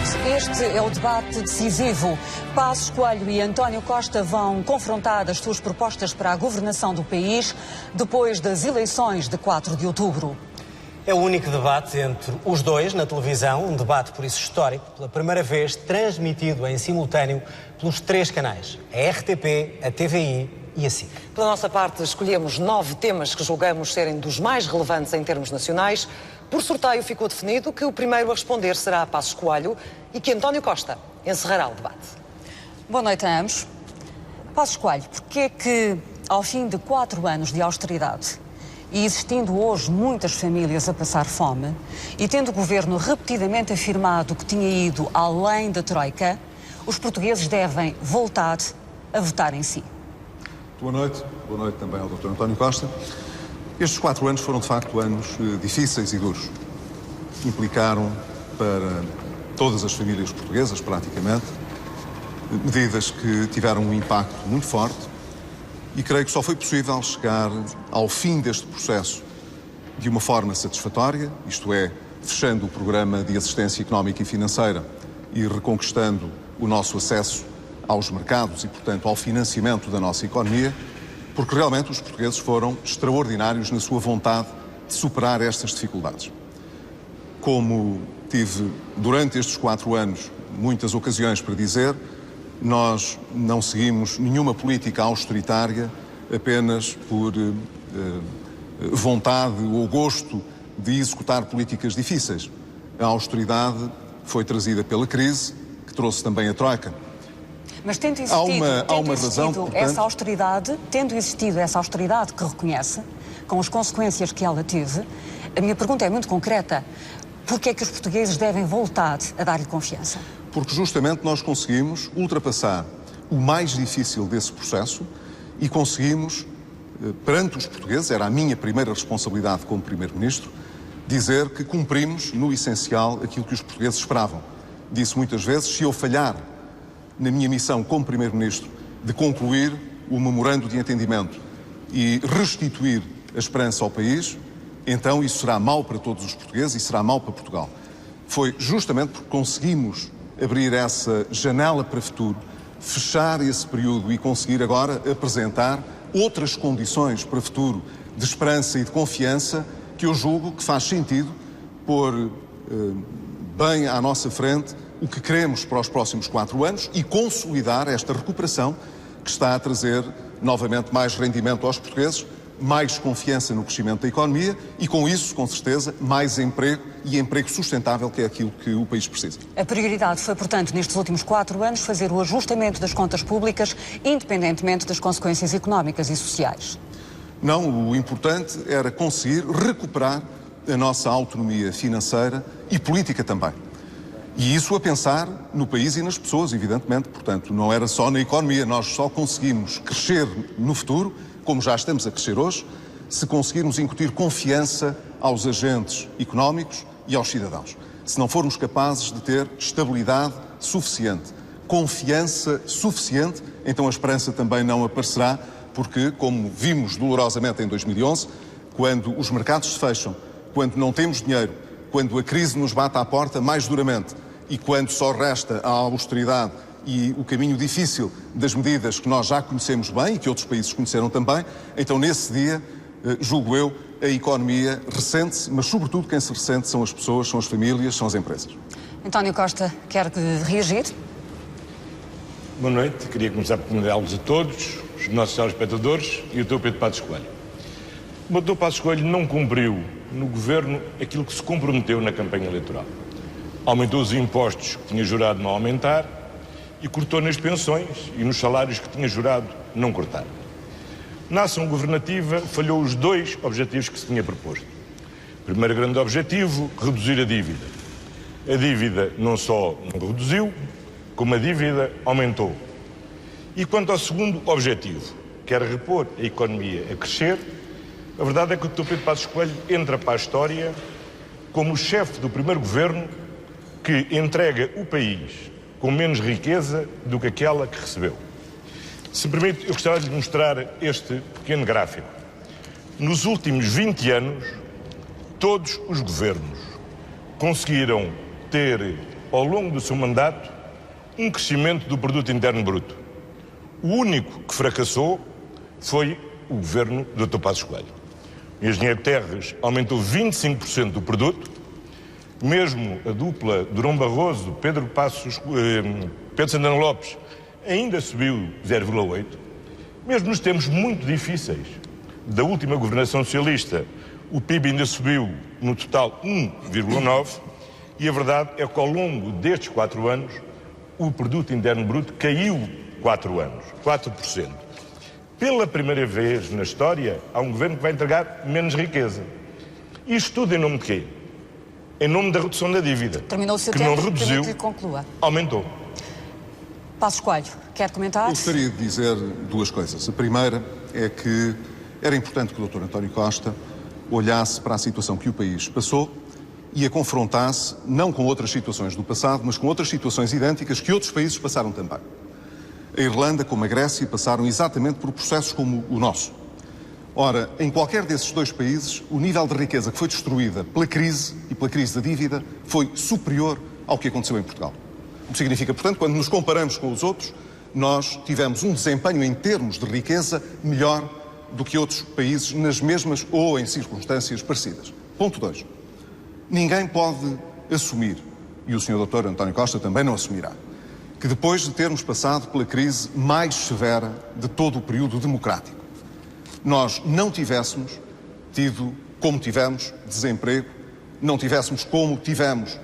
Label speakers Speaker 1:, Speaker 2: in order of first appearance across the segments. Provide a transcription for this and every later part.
Speaker 1: Este é o debate decisivo. Passos Coelho e António Costa vão confrontar as suas propostas para a governação do país depois das eleições de 4 de outubro.
Speaker 2: É o único debate entre os dois na televisão, um debate por isso histórico, pela primeira vez transmitido em simultâneo pelos 3 canais, a RTP, a TVI e a SIC.
Speaker 3: Pela nossa parte, escolhemos 9 temas que julgamos serem dos mais relevantes em termos nacionais. Por sorteio ficou definido que o primeiro a responder será Passos Coelho e que António Costa encerrará o debate.
Speaker 1: Boa noite a ambos. Passos Coelho, porque é que, ao fim de 4 anos de austeridade, e existindo hoje muitas famílias a passar fome, e tendo o governo repetidamente afirmado que tinha ido além da Troika, os portugueses devem voltar a votar em si?
Speaker 4: Boa noite também ao Dr. António Costa. Estes 4 anos foram, de facto, anos difíceis e duros. Implicaram para todas as famílias portuguesas, praticamente, medidas que tiveram um impacto muito forte e creio que só foi possível chegar ao fim deste processo de uma forma satisfatória, isto é, fechando o programa de assistência económica e financeira e reconquistando o nosso acesso aos mercados e, portanto, ao financiamento da nossa economia, porque realmente os portugueses foram extraordinários na sua vontade de superar estas dificuldades. Como tive, durante estes 4 anos, muitas ocasiões para dizer, nós não seguimos nenhuma política austeritária apenas por vontade ou gosto de executar políticas difíceis. A austeridade foi trazida pela crise, que trouxe também a Troika.
Speaker 1: Mas tendo existido essa austeridade que reconhece, com as consequências que ela teve, a minha pergunta é muito concreta. Porquê é que os portugueses devem voltar a dar-lhe confiança?
Speaker 4: Porque justamente nós conseguimos ultrapassar o mais difícil desse processo e conseguimos, perante os portugueses, era a minha primeira responsabilidade como Primeiro-Ministro, dizer que cumprimos, no essencial, aquilo que os portugueses esperavam. Disse muitas vezes, se eu falhar na minha missão como Primeiro-Ministro de concluir o memorando de entendimento e restituir a esperança ao país, então isso será mau para todos os portugueses e será mau para Portugal. Foi justamente porque conseguimos abrir essa janela para o futuro, fechar esse período e conseguir agora apresentar outras condições para o futuro de esperança e de confiança que eu julgo que faz sentido pôr bem à nossa frente o que queremos para os próximos 4 anos e consolidar esta recuperação que está a trazer novamente mais rendimento aos portugueses, mais confiança no crescimento da economia e, com isso, com certeza, mais emprego e emprego sustentável, que é aquilo que o país precisa.
Speaker 1: A prioridade foi, portanto, nestes últimos 4 anos, fazer o ajustamento das contas públicas, independentemente das consequências económicas e sociais.
Speaker 4: Não, o importante era conseguir recuperar a nossa autonomia financeira e política também. E isso a pensar no país e nas pessoas, evidentemente. Portanto, não era só na economia. Nós só conseguimos crescer no futuro, como já estamos a crescer hoje, se conseguirmos incutir confiança aos agentes económicos e aos cidadãos. Se não formos capazes de ter estabilidade suficiente, confiança suficiente, então a esperança também não aparecerá, porque, como vimos dolorosamente em 2011, quando os mercados se fecham, quando não temos dinheiro, quando a crise nos bate à porta mais duramente e quando só resta a austeridade e o caminho difícil das medidas que nós já conhecemos bem e que outros países conheceram também, então nesse dia, julgo eu, a economia ressente-se, mas sobretudo quem se ressente são as pessoas, são as famílias, são as empresas. António
Speaker 1: Costa, quer reagir?
Speaker 5: Boa noite, queria começar por convidá-los a todos, os nossos telespectadores e o Dr. Pedro Passos Coelho. O Dr. Passos Coelho não cumpriu no governo aquilo que se comprometeu na campanha eleitoral. Aumentou os impostos que tinha jurado não aumentar e cortou nas pensões e nos salários que tinha jurado não cortar. Na ação governativa falhou os 2 objetivos que se tinha proposto. Primeiro grande objetivo, reduzir a dívida. A dívida não só não reduziu, como a dívida aumentou. E quanto ao segundo objetivo, que era repor a economia a crescer, a verdade é que o Dr. Pedro Passos Coelho entra para a história como o chefe do primeiro governo que entrega o país com menos riqueza do que aquela que recebeu. Se me permite, eu gostava de lhe mostrar este pequeno gráfico. Nos últimos 20 anos, todos os governos conseguiram ter ao longo do seu mandato, um crescimento do produto interno bruto. O único que fracassou foi o governo do Dr. Passos Coelho. O engenheiro Terres aumentou 25% do produto, mesmo a dupla Durão Barroso, Pedro Santana Lopes, ainda subiu 0,8%. Mesmo nos tempos muito difíceis da última governação socialista, o PIB ainda subiu no total 1,9%, e a verdade é que ao longo destes 4 anos, o produto interno bruto caiu 4%. Pela primeira vez na história, há um governo que vai entregar menos riqueza. Isto tudo em nome de quê? Em nome da redução da dívida.
Speaker 1: Terminou o seu
Speaker 5: que
Speaker 1: tempo,
Speaker 5: não reduziu,
Speaker 1: que conclua.
Speaker 5: aumentou.
Speaker 1: Passos Coelho, quer comentar?
Speaker 4: Gostaria de dizer 2 coisas. A primeira é que era importante que o Dr. António Costa olhasse para a situação que o país passou e a confrontasse não com outras situações do passado, mas com outras situações idênticas que outros países passaram também. A Irlanda, como a Grécia, passaram exatamente por processos como o nosso. Ora, em qualquer desses 2 países, o nível de riqueza que foi destruída pela crise e pela crise da dívida foi superior ao que aconteceu em Portugal. O que significa, portanto, quando nos comparamos com os outros, nós tivemos um desempenho em termos de riqueza melhor do que outros países nas mesmas ou em circunstâncias parecidas. Ponto 2. Ninguém pode assumir, e o Sr. Dr. António Costa também não assumirá, que depois de termos passado pela crise mais severa de todo o período democrático, nós não tivéssemos tido, como tivemos, desemprego, não tivéssemos como tivemos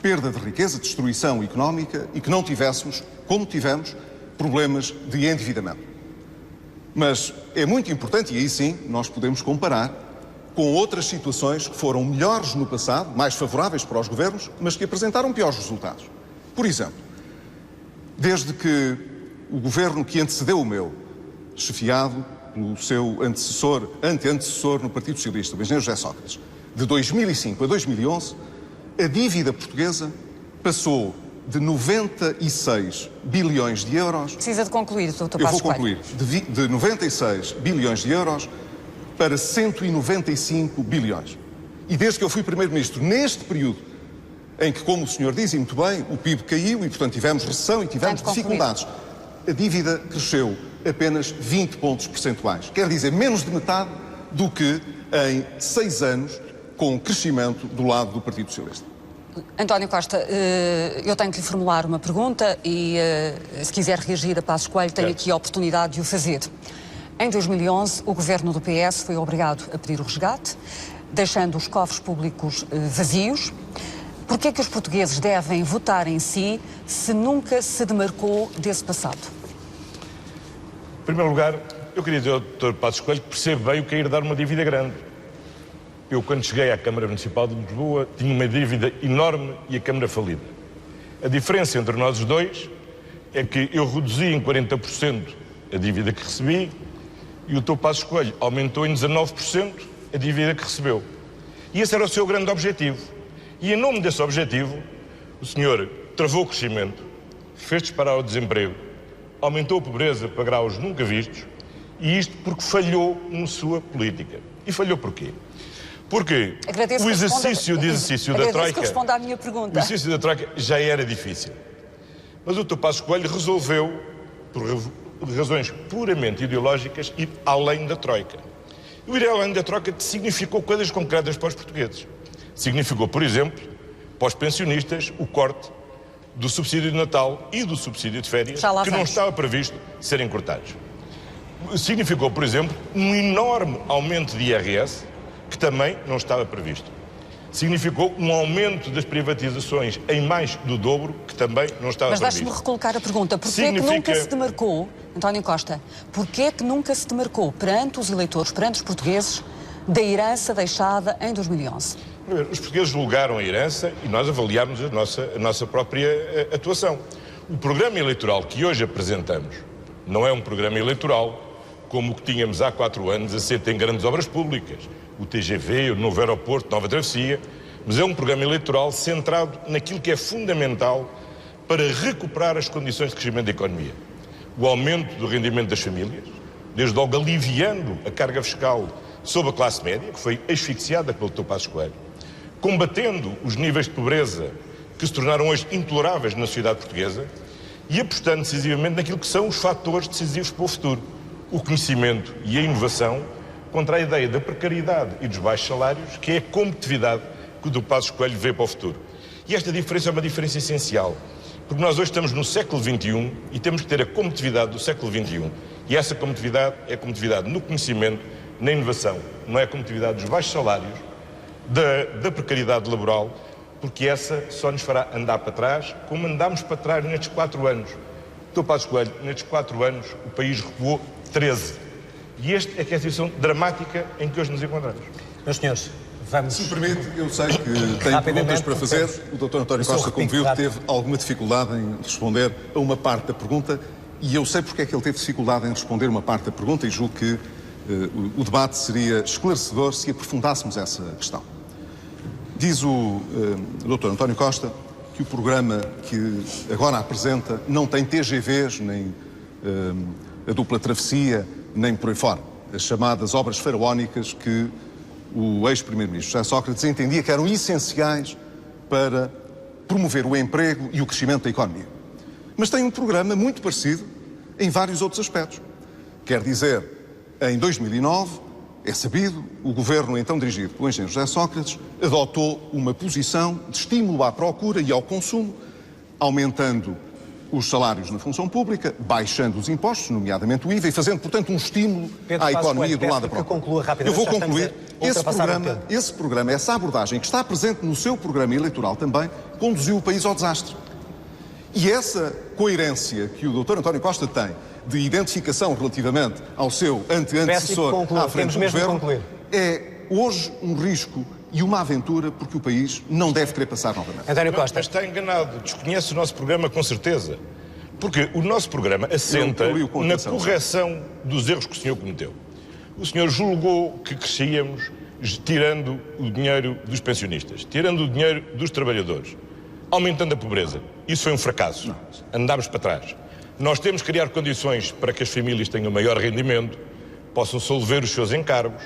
Speaker 4: perda de riqueza, destruição económica e que não tivéssemos, como tivemos, problemas de endividamento. Mas é muito importante, e aí sim nós podemos comparar com outras situações que foram melhores no passado, mais favoráveis para os governos, mas que apresentaram piores resultados. Por exemplo, desde que o governo que antecedeu o meu, chefiado pelo seu antecessor no Partido Socialista, o engenheiro José Sócrates, de 2005 a 2011, a dívida portuguesa passou de 96 bilhões de euros...
Speaker 1: Precisa de concluir, Dr. Passos Coelho.
Speaker 4: Eu vou concluir. De 96 bilhões de euros para 195 bilhões. E desde que eu fui Primeiro-Ministro, neste período em que, como o senhor diz, e muito bem, o PIB caiu e, portanto, tivemos recessão e tivemos dificuldades, a dívida cresceu apenas 20 pontos percentuais. Quer dizer, menos de metade do que em 6 anos com crescimento do lado do Partido Socialista.
Speaker 1: António Costa, eu tenho que lhe formular uma pergunta e, se quiser reagir a Passos Coelho, tenho aqui a oportunidade de o fazer. Em 2011, o governo do PS foi obrigado a pedir o resgate, deixando os cofres públicos vazios. Por que é que os portugueses devem votar em si se nunca se demarcou desse passado?
Speaker 5: Em primeiro lugar, eu queria dizer ao Dr. Passos Coelho que percebe bem o que é herdar uma dívida grande. Eu, quando cheguei à Câmara Municipal de Lisboa, tinha uma dívida enorme e a Câmara falida. A diferença entre nós os dois é que eu reduzi em 40% a dívida que recebi e o Dr. Passos Coelho aumentou em 19% a dívida que recebeu. E esse era o seu grande objetivo. E em nome desse objetivo, o senhor travou o crescimento, fez disparar o desemprego, aumentou a pobreza para graus nunca vistos, e isto porque falhou na sua política. E falhou porquê? Porque o exercício da Troika...
Speaker 1: responda à minha pergunta.
Speaker 5: O exercício da Troika já era difícil. Mas o Dr. Passos Coelho resolveu, por razões puramente ideológicas, ir além da Troika. O ir além da Troika significou coisas concretas para os portugueses. Significou, por exemplo, para os pensionistas, o corte do subsídio de Natal e do subsídio de férias, que não estava previsto serem cortados. Significou, por exemplo, um enorme aumento de IRS, que também não estava previsto. Significou um aumento das privatizações em mais do dobro, que também não estava previsto.
Speaker 1: Mas deixe-me recolocar a pergunta. Porquê é que nunca se demarcou, António Costa, porquê é que nunca se demarcou perante os eleitores, perante os portugueses, da herança deixada em 2011?
Speaker 5: Os portugueses julgaram a herança e nós avaliámos a nossa própria atuação. O programa eleitoral que hoje apresentamos não é um programa eleitoral como o que tínhamos há 4 anos, assente em grandes obras públicas, o TGV, o novo aeroporto, nova travessia, mas é um programa eleitoral centrado naquilo que é fundamental para recuperar as condições de crescimento da economia. O aumento do rendimento das famílias, desde logo aliviando a carga fiscal sobre a classe média, que foi asfixiada pelo Dr. Passos Coelho, combatendo os níveis de pobreza que se tornaram hoje intoleráveis na sociedade portuguesa e apostando decisivamente naquilo que são os fatores decisivos para o futuro, o conhecimento e a inovação, contra a ideia da precariedade e dos baixos salários, que é a competitividade que o Dr. Passos Coelho vê para o futuro. E esta diferença é uma diferença essencial, porque nós hoje estamos no século XXI e temos que ter a competitividade do século XXI. E essa competitividade é a competitividade no conhecimento, na inovação, não é a competitividade dos baixos salários, da precariedade laboral, porque essa só nos fará andar para trás, como andámos para trás nestes 4 anos. Dr. Passos Coelho, nestes 4 anos, o país recuou 13. E esta é que é a situação dramática em que hoje nos encontramos.
Speaker 2: Meus senhores, vamos...
Speaker 4: Se me permite, eu sei que tem perguntas para fazer. O Dr. António Costa, como viu, teve alguma dificuldade em responder a uma parte da pergunta e eu sei porque é que ele teve dificuldade em responder uma parte da pergunta e julgo que o debate seria esclarecedor se aprofundássemos essa questão. Diz o Dr. António Costa que o programa que agora apresenta não tem TGVs, nem a dupla travessia, nem por aí fora. As chamadas obras faraónicas que o ex-primeiro-ministro José Sócrates entendia que eram essenciais para promover o emprego e o crescimento da economia. Mas tem um programa muito parecido em vários outros aspectos. Quer dizer, em 2009, é sabido, o governo então dirigido pelo engenheiro José Sócrates adotou uma posição de estímulo à procura e ao consumo, aumentando os salários na função pública, baixando os impostos, nomeadamente o IVA, e fazendo, portanto, um estímulo à economia do lado da procura. Eu vou concluir. Esse programa, essa abordagem que está presente no seu programa eleitoral também, conduziu o país ao desastre. E essa coerência que o Dr. António Costa tem de identificação relativamente ao seu antecessor à frente do governo é hoje um risco e uma aventura porque o país não deve querer passar novamente.
Speaker 5: António Costa. Mas está enganado, desconhece o nosso programa com certeza. Porque o nosso programa assenta na correção dos erros que o senhor cometeu. O senhor julgou que crescíamos tirando o dinheiro dos pensionistas, tirando o dinheiro dos trabalhadores, aumentando a pobreza. Isso foi um fracasso. Andámos para trás. Nós temos que criar condições para que as famílias tenham maior rendimento, possam solver os seus encargos,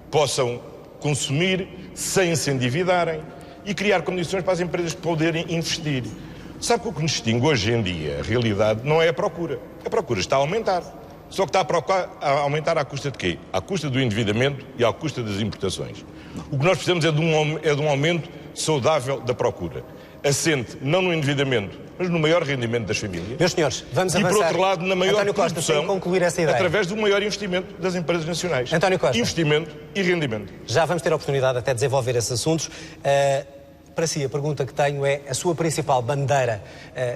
Speaker 5: possam consumir sem se endividarem e criar condições para as empresas poderem investir. Sabe que o que nos distingue hoje em dia, a realidade, não é a procura. A procura está a aumentar. Só que está a aumentar à custa de quê? À custa do endividamento e à custa das importações. O que nós precisamos é de um aumento saudável da procura. Assente não no endividamento, mas no maior rendimento das famílias.
Speaker 2: Meus senhores, vamos avançar.
Speaker 5: E, por outro lado, na maior
Speaker 2: António Costa,
Speaker 5: produção,
Speaker 2: concluir essa ideia,
Speaker 5: através do maior investimento das empresas nacionais.
Speaker 2: António Costa.
Speaker 5: Investimento e rendimento.
Speaker 2: Já vamos ter a oportunidade até de desenvolver esses assuntos. Para si, a pergunta que tenho é, a sua principal bandeira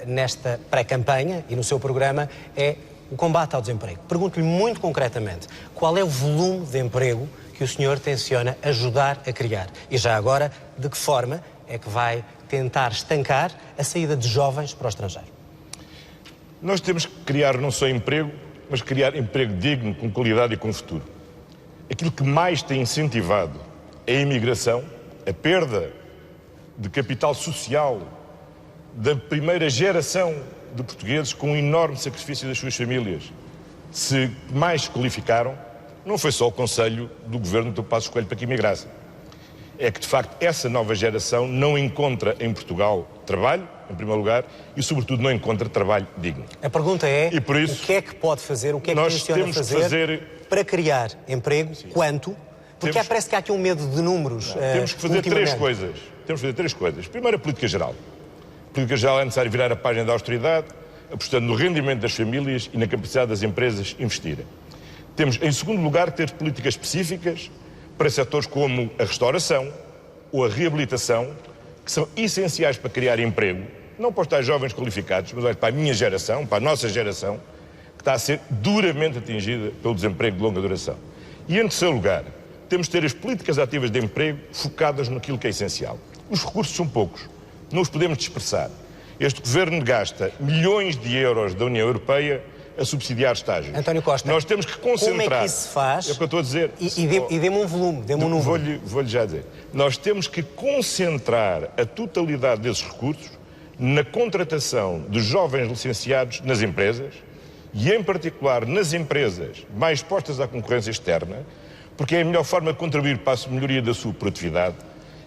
Speaker 2: nesta pré-campanha e no seu programa é o combate ao desemprego. Pergunto-lhe muito concretamente, qual é o volume de emprego que o senhor tenciona ajudar a criar? E já agora, de que forma é que vai tentar estancar a saída de jovens para o estrangeiro?
Speaker 5: Nós temos que criar não só emprego, mas criar emprego digno, com qualidade e com futuro. Aquilo que mais tem incentivado a imigração, a perda de capital social da primeira geração de portugueses com um enorme sacrifício das suas famílias, se mais qualificaram, não foi só o conselho do governo do Passos Coelho para que imigrassem. É que, de facto, essa nova geração não encontra em Portugal trabalho, em primeiro lugar, e, sobretudo, não encontra trabalho digno.
Speaker 2: A pergunta é,
Speaker 5: e por isso,
Speaker 2: o que é que pode fazer, o que é que tenciona fazer para criar emprego, quanto? Porque parece que há aqui um medo de números.
Speaker 5: Temos que fazer três coisas. Temos que fazer 3 coisas. Primeiro, a política geral. A política geral é necessário virar a página da austeridade, apostando no rendimento das famílias e na capacidade das empresas investirem. Temos, em segundo lugar, ter políticas específicas para setores como a restauração ou a reabilitação, que são essenciais para criar emprego, não para os tais jovens qualificados, mas para a minha geração, para a nossa geração, que está a ser duramente atingida pelo desemprego de longa duração. E, em terceiro lugar, temos de ter as políticas ativas de emprego focadas naquilo que é essencial. Os recursos são poucos, não os podemos dispersar. Este governo gasta milhões de euros da União Europeia a subsidiar estágios.
Speaker 2: António Costa,
Speaker 5: nós temos que concentrar...
Speaker 2: como é que isso se faz?
Speaker 5: É o que eu estou a dizer.
Speaker 2: E dê-me um volume, dê-me um número.
Speaker 5: Vou-lhe já dizer. Nós temos que concentrar a totalidade desses recursos na contratação de jovens licenciados nas empresas e, em particular, nas empresas mais expostas à concorrência externa, porque é a melhor forma de contribuir para a melhoria da sua produtividade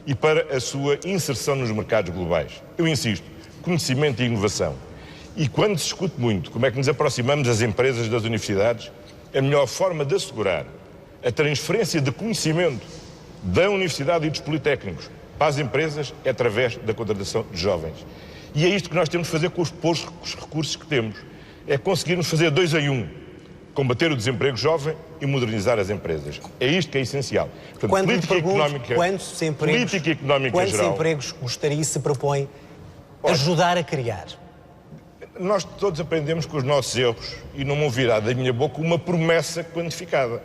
Speaker 5: e para a sua inserção nos mercados globais. Eu insisto, conhecimento e inovação. E quando se discute muito como é que nos aproximamos das empresas das universidades, a melhor forma de assegurar a transferência de conhecimento da universidade e dos politécnicos para as empresas é através da contratação de jovens. E é isto que nós temos de fazer com os poucos recursos que temos. É conseguirmos fazer 2 em 1. Combater o desemprego jovem e modernizar as empresas. É isto que é essencial.
Speaker 2: Portanto, quantos empregos gostaria e se propõe ajudar a criar?
Speaker 5: Nós todos aprendemos com os nossos erros e não me ouvirá da minha boca uma promessa quantificada.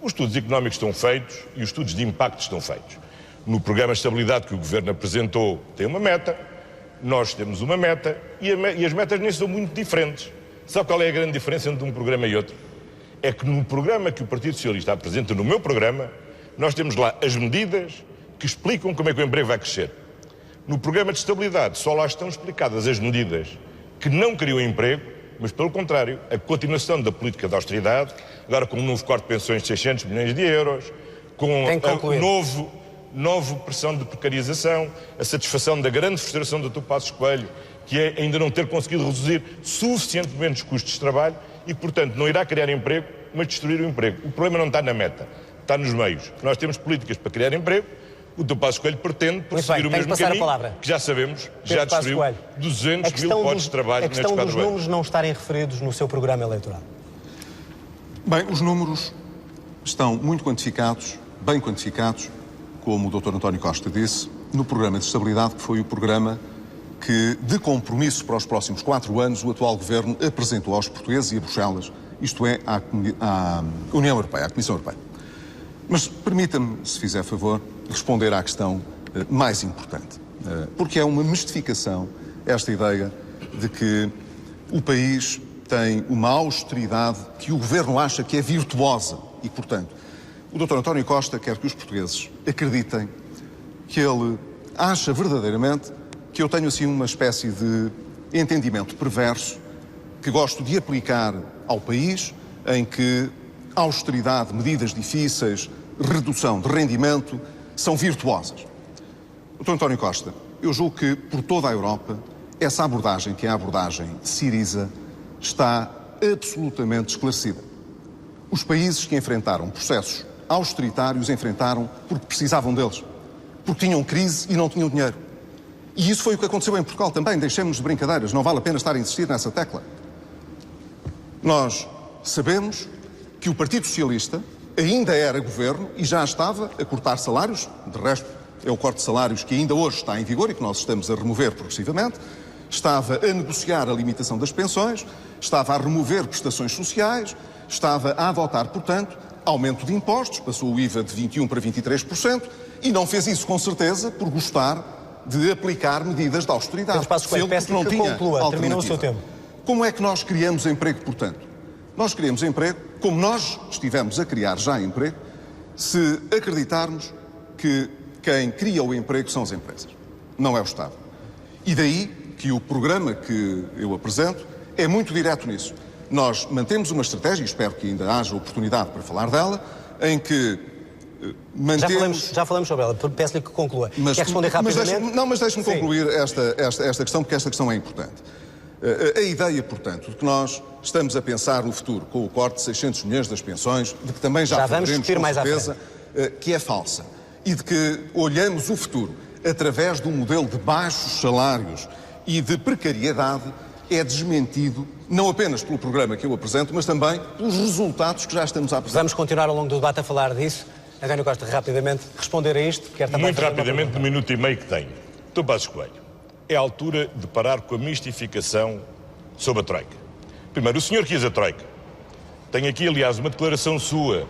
Speaker 5: Os estudos económicos estão feitos e os estudos de impacto estão feitos. No programa de estabilidade que o Governo apresentou tem uma meta, nós temos uma meta e as metas nem são muito diferentes. Sabe qual é a grande diferença entre um programa e outro? É que no programa que o Partido Socialista apresenta, no meu programa, nós temos lá as medidas que explicam como é que o emprego vai crescer. No programa de estabilidade só lá estão explicadas as medidas que não criam emprego, mas pelo contrário, a continuação da política de austeridade, agora com um novo corte de pensões de 600 milhões de euros, com a nova pressão de precarização, a satisfação da grande frustração do Dr. Passos Coelho, que é ainda não ter conseguido reduzir suficientemente os custos de trabalho e, portanto, não irá criar emprego, mas destruir o emprego. O problema não está na meta, está nos meios. Nós temos políticas para criar emprego, o Dr. Passos Coelho pretende prosseguir o mesmo caminho, que já sabemos, já destruiu 200 mil postos de trabalho nestes 4 anos.
Speaker 2: A questão dos números não estarem referidos no seu programa eleitoral.
Speaker 4: Bem, os números estão muito quantificados, bem quantificados, como o Dr. António Costa disse, no programa de estabilidade, que foi o programa que, de compromisso para os próximos 4 anos, o atual Governo apresentou aos portugueses e a Bruxelas, isto é, à União Europeia, à Comissão Europeia. Mas permita-me, se fizer favor, responder à questão mais importante. Porque é uma mistificação esta ideia de que o país tem uma austeridade que o Governo acha que é virtuosa e, portanto, o Dr. António Costa quer que os portugueses acreditem que ele acha verdadeiramente que eu tenho assim uma espécie de entendimento perverso que gosto de aplicar ao país, em que austeridade, medidas difíceis, redução de rendimento são virtuosas. Dr. António Costa, eu julgo que por toda a Europa essa abordagem, que é a abordagem Syriza, está absolutamente esclarecida. Os países que enfrentaram processos austeritários enfrentaram porque precisavam deles, porque tinham crise e não tinham dinheiro. E isso foi o que aconteceu em Portugal também. Deixemos de brincadeiras, não vale a pena estar a insistir nessa tecla. Nós sabemos que o Partido Socialista ainda era governo e já estava a cortar salários, de resto é o corte de salários que ainda hoje está em vigor e que nós estamos a remover progressivamente, estava a negociar a limitação das pensões, estava a remover prestações sociais, estava a adotar, portanto, aumento de impostos, passou o IVA de 21% para 23% e não fez isso com certeza por gostar de aplicar medidas de austeridade.
Speaker 2: Peço que conclua, terminou o seu tempo.
Speaker 4: Como é que nós criamos emprego, portanto? Nós criamos emprego, como nós estivemos a criar já emprego, se acreditarmos que quem cria o emprego são as empresas, não é o Estado. E daí que o programa que eu apresento é muito direto nisso. Nós mantemos uma estratégia, e espero que ainda haja oportunidade para falar dela, em que mantemos...
Speaker 2: Já falamos sobre ela, peço-lhe que conclua. Quer responder rapidamente?
Speaker 4: Mas deixe-me concluir esta questão, porque esta questão é importante. A ideia, portanto, de que nós estamos a pensar no futuro com o corte de 600 milhões das pensões, de que também já
Speaker 2: vamos discutir mais
Speaker 4: certeza, que é falsa, e de que olhamos o futuro através de um modelo de baixos salários e de precariedade, é desmentido não apenas pelo programa que eu apresento, mas também pelos resultados que já estamos a apresentar.
Speaker 2: Vamos continuar ao longo do debate a falar disso. António Costa, rapidamente, responder a isto. Quer também
Speaker 5: muito rapidamente, no minuto e meio que tenho. Dr. Passos Coelho, é a altura de parar com a mistificação sobre a Troika. Primeiro, o senhor quis a Troika. Tenho aqui, aliás, uma declaração sua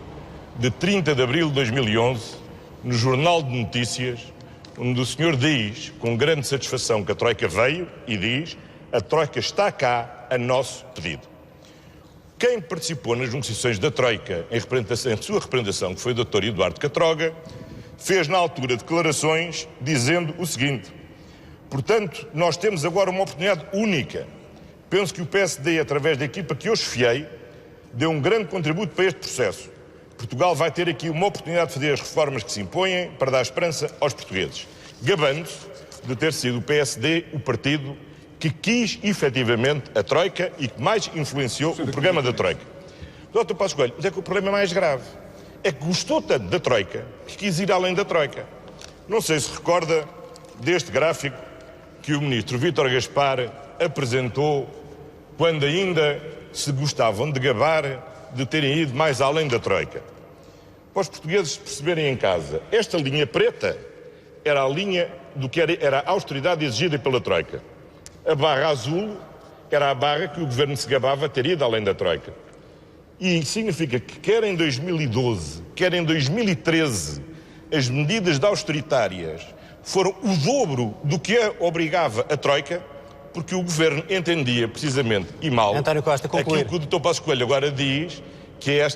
Speaker 5: de 30 de abril de 2011, no Jornal de Notícias, onde o senhor diz, com grande satisfação, que a Troika veio e diz: a Troika está cá a nosso pedido. Quem participou nas negociações da Troika em sua representação, que foi o Dr. Eduardo Catroga, fez na altura declarações dizendo o seguinte: portanto, nós temos agora uma oportunidade única. Penso que o PSD, através da equipa que eu esfiei, deu um grande contributo para este processo. Portugal vai ter aqui uma oportunidade de fazer as reformas que se impõem para dar esperança aos portugueses, gabando-se de ter sido o PSD o partido que quis efetivamente a Troika e que mais influenciou o programa da Troika. Dr. Passos Coelho, mas é que o problema é mais grave. É que gostou tanto da Troika que quis ir além da Troika. Não sei se recorda deste gráfico que o ministro Vítor Gaspar apresentou quando ainda se gostavam de gabar de terem ido mais além da Troika. Para os portugueses perceberem em casa, esta linha preta era a linha do que era a austeridade exigida pela Troika. A barra azul era a barra que o governo se gabava de ter ido além da Troika. E significa que quer em 2012, quer em 2013, as medidas de austeritárias foram o dobro do que obrigava a Troika, porque o governo entendia precisamente e mal
Speaker 2: António Costa, concluir.
Speaker 5: aquilo que o Dr. Passos Coelho agora diz, que é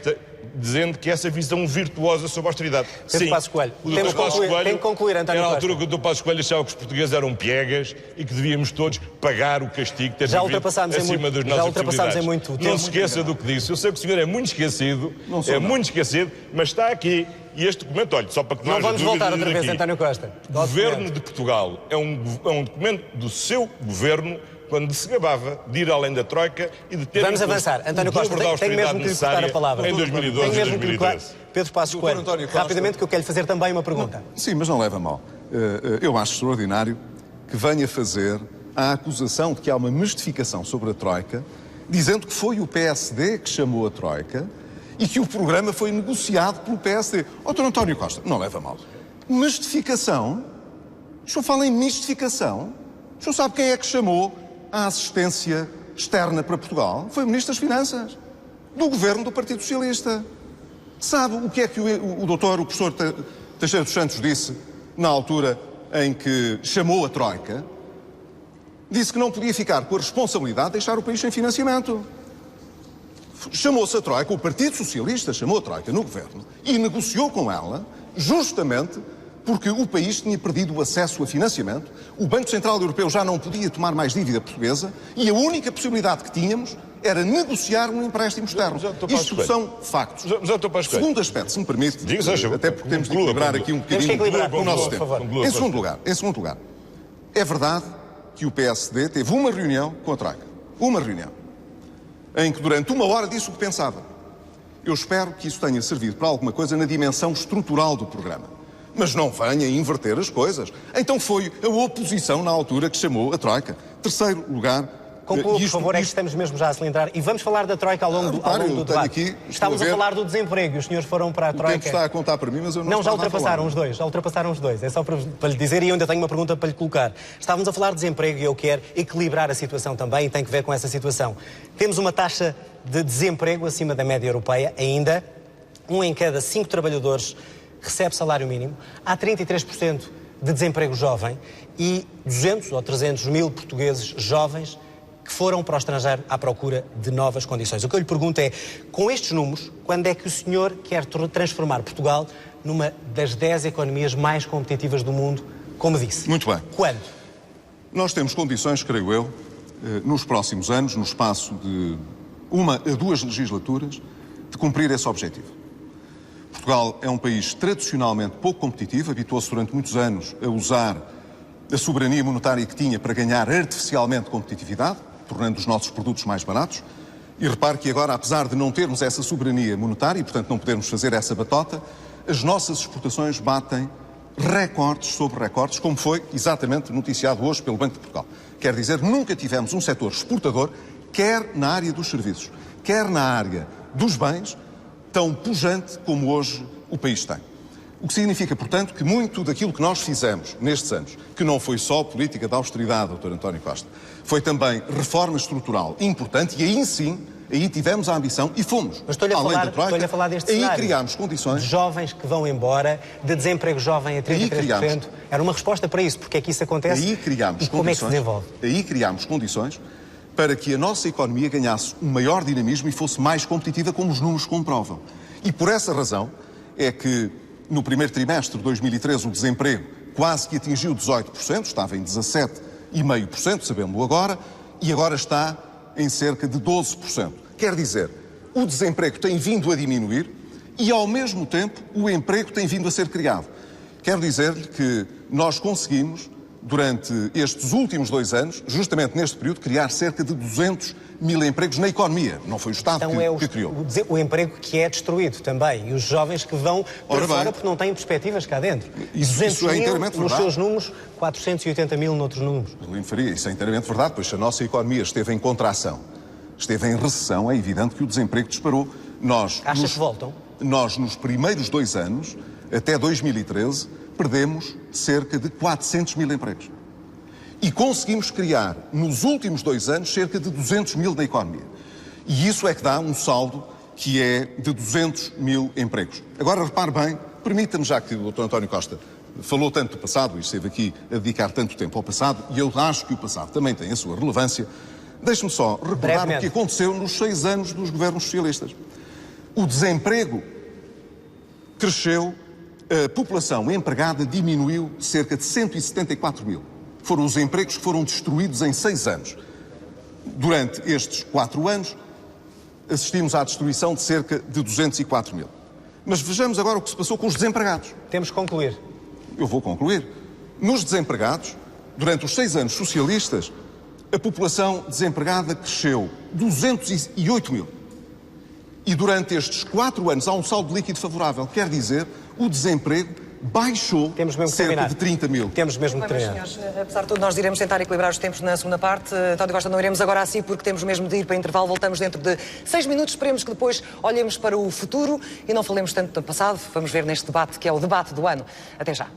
Speaker 5: dizendo que essa visão virtuosa sobre a austeridade.
Speaker 2: Sim, Passos Coelho.
Speaker 5: O Dr. Passos Coelho,
Speaker 2: tem que concluir, António
Speaker 5: era a
Speaker 2: Costa.
Speaker 5: altura que o Dr. Passos Coelho achava que os portugueses eram piegas e que devíamos todos pagar o castigo de ter
Speaker 2: Já
Speaker 5: vivido
Speaker 2: ultrapassámos
Speaker 5: acima das
Speaker 2: já
Speaker 5: nossas
Speaker 2: ultrapassámos
Speaker 5: possibilidades.
Speaker 2: muito tempo.
Speaker 5: Não se esqueça do que disse. Eu sei que o senhor é muito esquecido, muito esquecido, mas está aqui. E este documento, olha, só para que
Speaker 2: Não
Speaker 5: haja
Speaker 2: vamos voltar outra vez,
Speaker 5: aqui.
Speaker 2: António Costa.
Speaker 5: O Governo de Portugal é um documento do seu governo quando se gabava de ir além da Troika e de ter
Speaker 2: Vamos avançar. António Costa, tenho mesmo que lhe cortar a palavra.
Speaker 5: Em 2012
Speaker 2: Tenho
Speaker 5: e
Speaker 2: mesmo que lhe cortar.
Speaker 5: 2013.
Speaker 2: Pedro Passos Coelho,
Speaker 4: António Costa.
Speaker 2: rapidamente, que eu quero lhe fazer também uma pergunta.
Speaker 4: Sim, mas não leva a mal. Eu acho extraordinário que venha fazer a acusação de que há uma mistificação sobre a Troika, dizendo que foi o PSD que chamou a Troika e que o programa foi negociado pelo PSD. Dr. António Costa, não leva a mal. Mistificação? O senhor fala em mistificação? O senhor sabe quem é que chamou a assistência externa para Portugal? Foi o Ministro das Finanças, do governo do Partido Socialista. Sabe o que é que o professor Teixeira dos Santos disse na altura em que chamou a Troika? Disse que não podia ficar com a responsabilidade de deixar o país sem financiamento. Chamou-se a Troika, o Partido Socialista chamou a Troika no governo e negociou com ela justamente porque o país tinha perdido o acesso a financiamento, o Banco Central Europeu já não podia tomar mais dívida portuguesa e a única possibilidade que tínhamos era negociar um empréstimo externo. Isto são factos. Segundo aspecto, se me permite, até porque temos de equilibrar aqui um bocadinho o nosso tempo. Em segundo lugar, é verdade que o PSD teve uma reunião com a Troika. Uma reunião. Em que durante uma hora disse o que pensava. Eu espero que isso tenha servido para alguma coisa na dimensão estrutural do programa. Mas não venha inverter as coisas. Então foi a oposição na altura que chamou a Troika. Terceiro lugar...
Speaker 2: Conclua, por favor, é que estamos mesmo já a cilindrar. E vamos falar da Troika ao longo do debate. Estávamos a falar do desemprego e os senhores foram para a Troika.
Speaker 4: O tempo está a contar para mim, mas eu não
Speaker 2: Não, já ultrapassaram os dois. Já ultrapassaram os dois. É só para lhe dizer e eu ainda tenho uma pergunta para lhe colocar. Estávamos a falar de desemprego e eu quero equilibrar a situação também e tem que ver com essa situação. Temos uma taxa de desemprego acima da média europeia ainda. 1 em cada 5 trabalhadores recebe salário mínimo. Há 33% de desemprego jovem e 200 ou 300 mil portugueses jovens que foram para o estrangeiro à procura de novas condições. O que eu lhe pergunto é, com estes números, quando é que o senhor quer transformar Portugal numa das 10 economias mais competitivas do mundo, como disse?
Speaker 4: Muito bem.
Speaker 2: Quando?
Speaker 4: Nós temos condições, creio eu, nos próximos anos, no espaço de 1 a 2 legislaturas, de cumprir esse objetivo. Portugal é um país tradicionalmente pouco competitivo, habituou-se durante muitos anos a usar a soberania monetária que tinha para ganhar artificialmente competitividade, tornando os nossos produtos mais baratos. E repare que agora, apesar de não termos essa soberania monetária e, portanto, não podermos fazer essa batota, as nossas exportações batem recordes sobre recordes, como foi exatamente noticiado hoje pelo Banco de Portugal. Quer dizer, nunca tivemos um setor exportador, quer na área dos serviços, quer na área dos bens, tão pujante como hoje o país tem. O que significa, portanto, que muito daquilo que nós fizemos nestes anos, que não foi só política de austeridade, Dr. António Costa, foi também reforma estrutural importante e aí sim, aí tivemos a ambição e fomos.
Speaker 2: Mas estou-lhe a falar deste cenário.
Speaker 4: Aí criámos condições...
Speaker 2: De jovens que vão embora, de desemprego jovem a 33%. Era uma resposta para isso, porque é que isso acontece
Speaker 4: aí criámos
Speaker 2: e como é que se desenvolve?
Speaker 4: Aí criámos condições para que a nossa economia ganhasse um maior dinamismo e fosse mais competitiva, como os números comprovam. E por essa razão é que no primeiro trimestre de 2013 o desemprego quase que atingiu 18%, estava em 17,5%, sabemos-lo agora, e agora está em cerca de 12%. Quer dizer, o desemprego tem vindo a diminuir e, ao mesmo tempo, o emprego tem vindo a ser criado. Quero dizer-lhe que nós conseguimos, durante estes últimos 2 anos, justamente neste período, criar cerca de 200 mil empregos na economia. Não foi o Estado que criou.
Speaker 2: O emprego que é destruído também. E os jovens que vão para fora porque não têm perspectivas cá dentro.
Speaker 4: Isso é inteiramente
Speaker 2: nos
Speaker 4: verdade.
Speaker 2: seus números, 480 mil noutros números.
Speaker 4: Heleno Faria, isso é inteiramente verdade, pois se a nossa economia esteve em contração, esteve em recessão, é evidente que o desemprego disparou.
Speaker 2: Acha que voltam?
Speaker 4: Nós, nos primeiros 2 anos, até 2013, perdemos cerca de 400 mil empregos. E conseguimos criar, nos últimos 2 anos, cerca de 200 mil na economia. E isso é que dá um saldo que é de 200 mil empregos. Agora, repare bem, permita-me, já que o Dr. António Costa falou tanto do passado e esteve aqui a dedicar tanto tempo ao passado, e eu acho que o passado também tem a sua relevância, deixe-me só recordar o que aconteceu nos 6 anos dos governos socialistas. O desemprego cresceu, a população empregada diminuiu cerca de 174 mil. Foram os empregos que foram destruídos em 6 anos. Durante estes 4 anos, assistimos à destruição de cerca de 204 mil. Mas vejamos agora o que se passou com os desempregados.
Speaker 2: Temos que concluir.
Speaker 4: Eu vou concluir. Nos desempregados, durante os 6 anos socialistas, a população desempregada cresceu 208 mil. E durante estes 4 anos há um saldo líquido favorável. Quer dizer, o desemprego baixou cerca de 30 mil.
Speaker 2: Temos mesmo que terminar.
Speaker 3: Senhores, apesar de tudo, nós iremos tentar equilibrar os tempos na segunda parte. António Costa, não iremos agora assim porque temos mesmo de ir para intervalo. Voltamos dentro de 6 minutos. Esperemos que depois olhemos para o futuro e não falemos tanto do passado. Vamos ver neste debate, que é o debate do ano. Até já.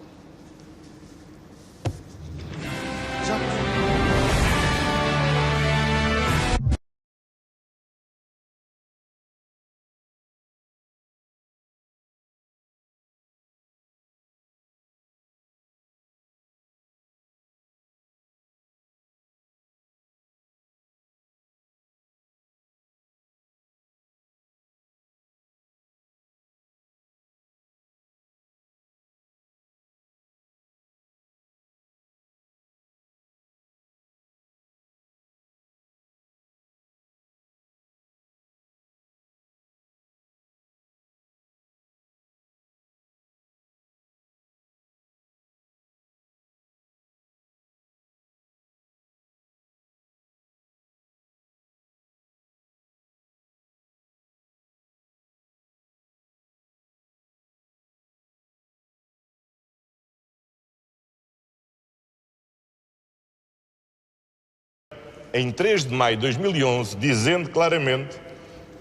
Speaker 5: Em 3 de maio de 2011, dizendo claramente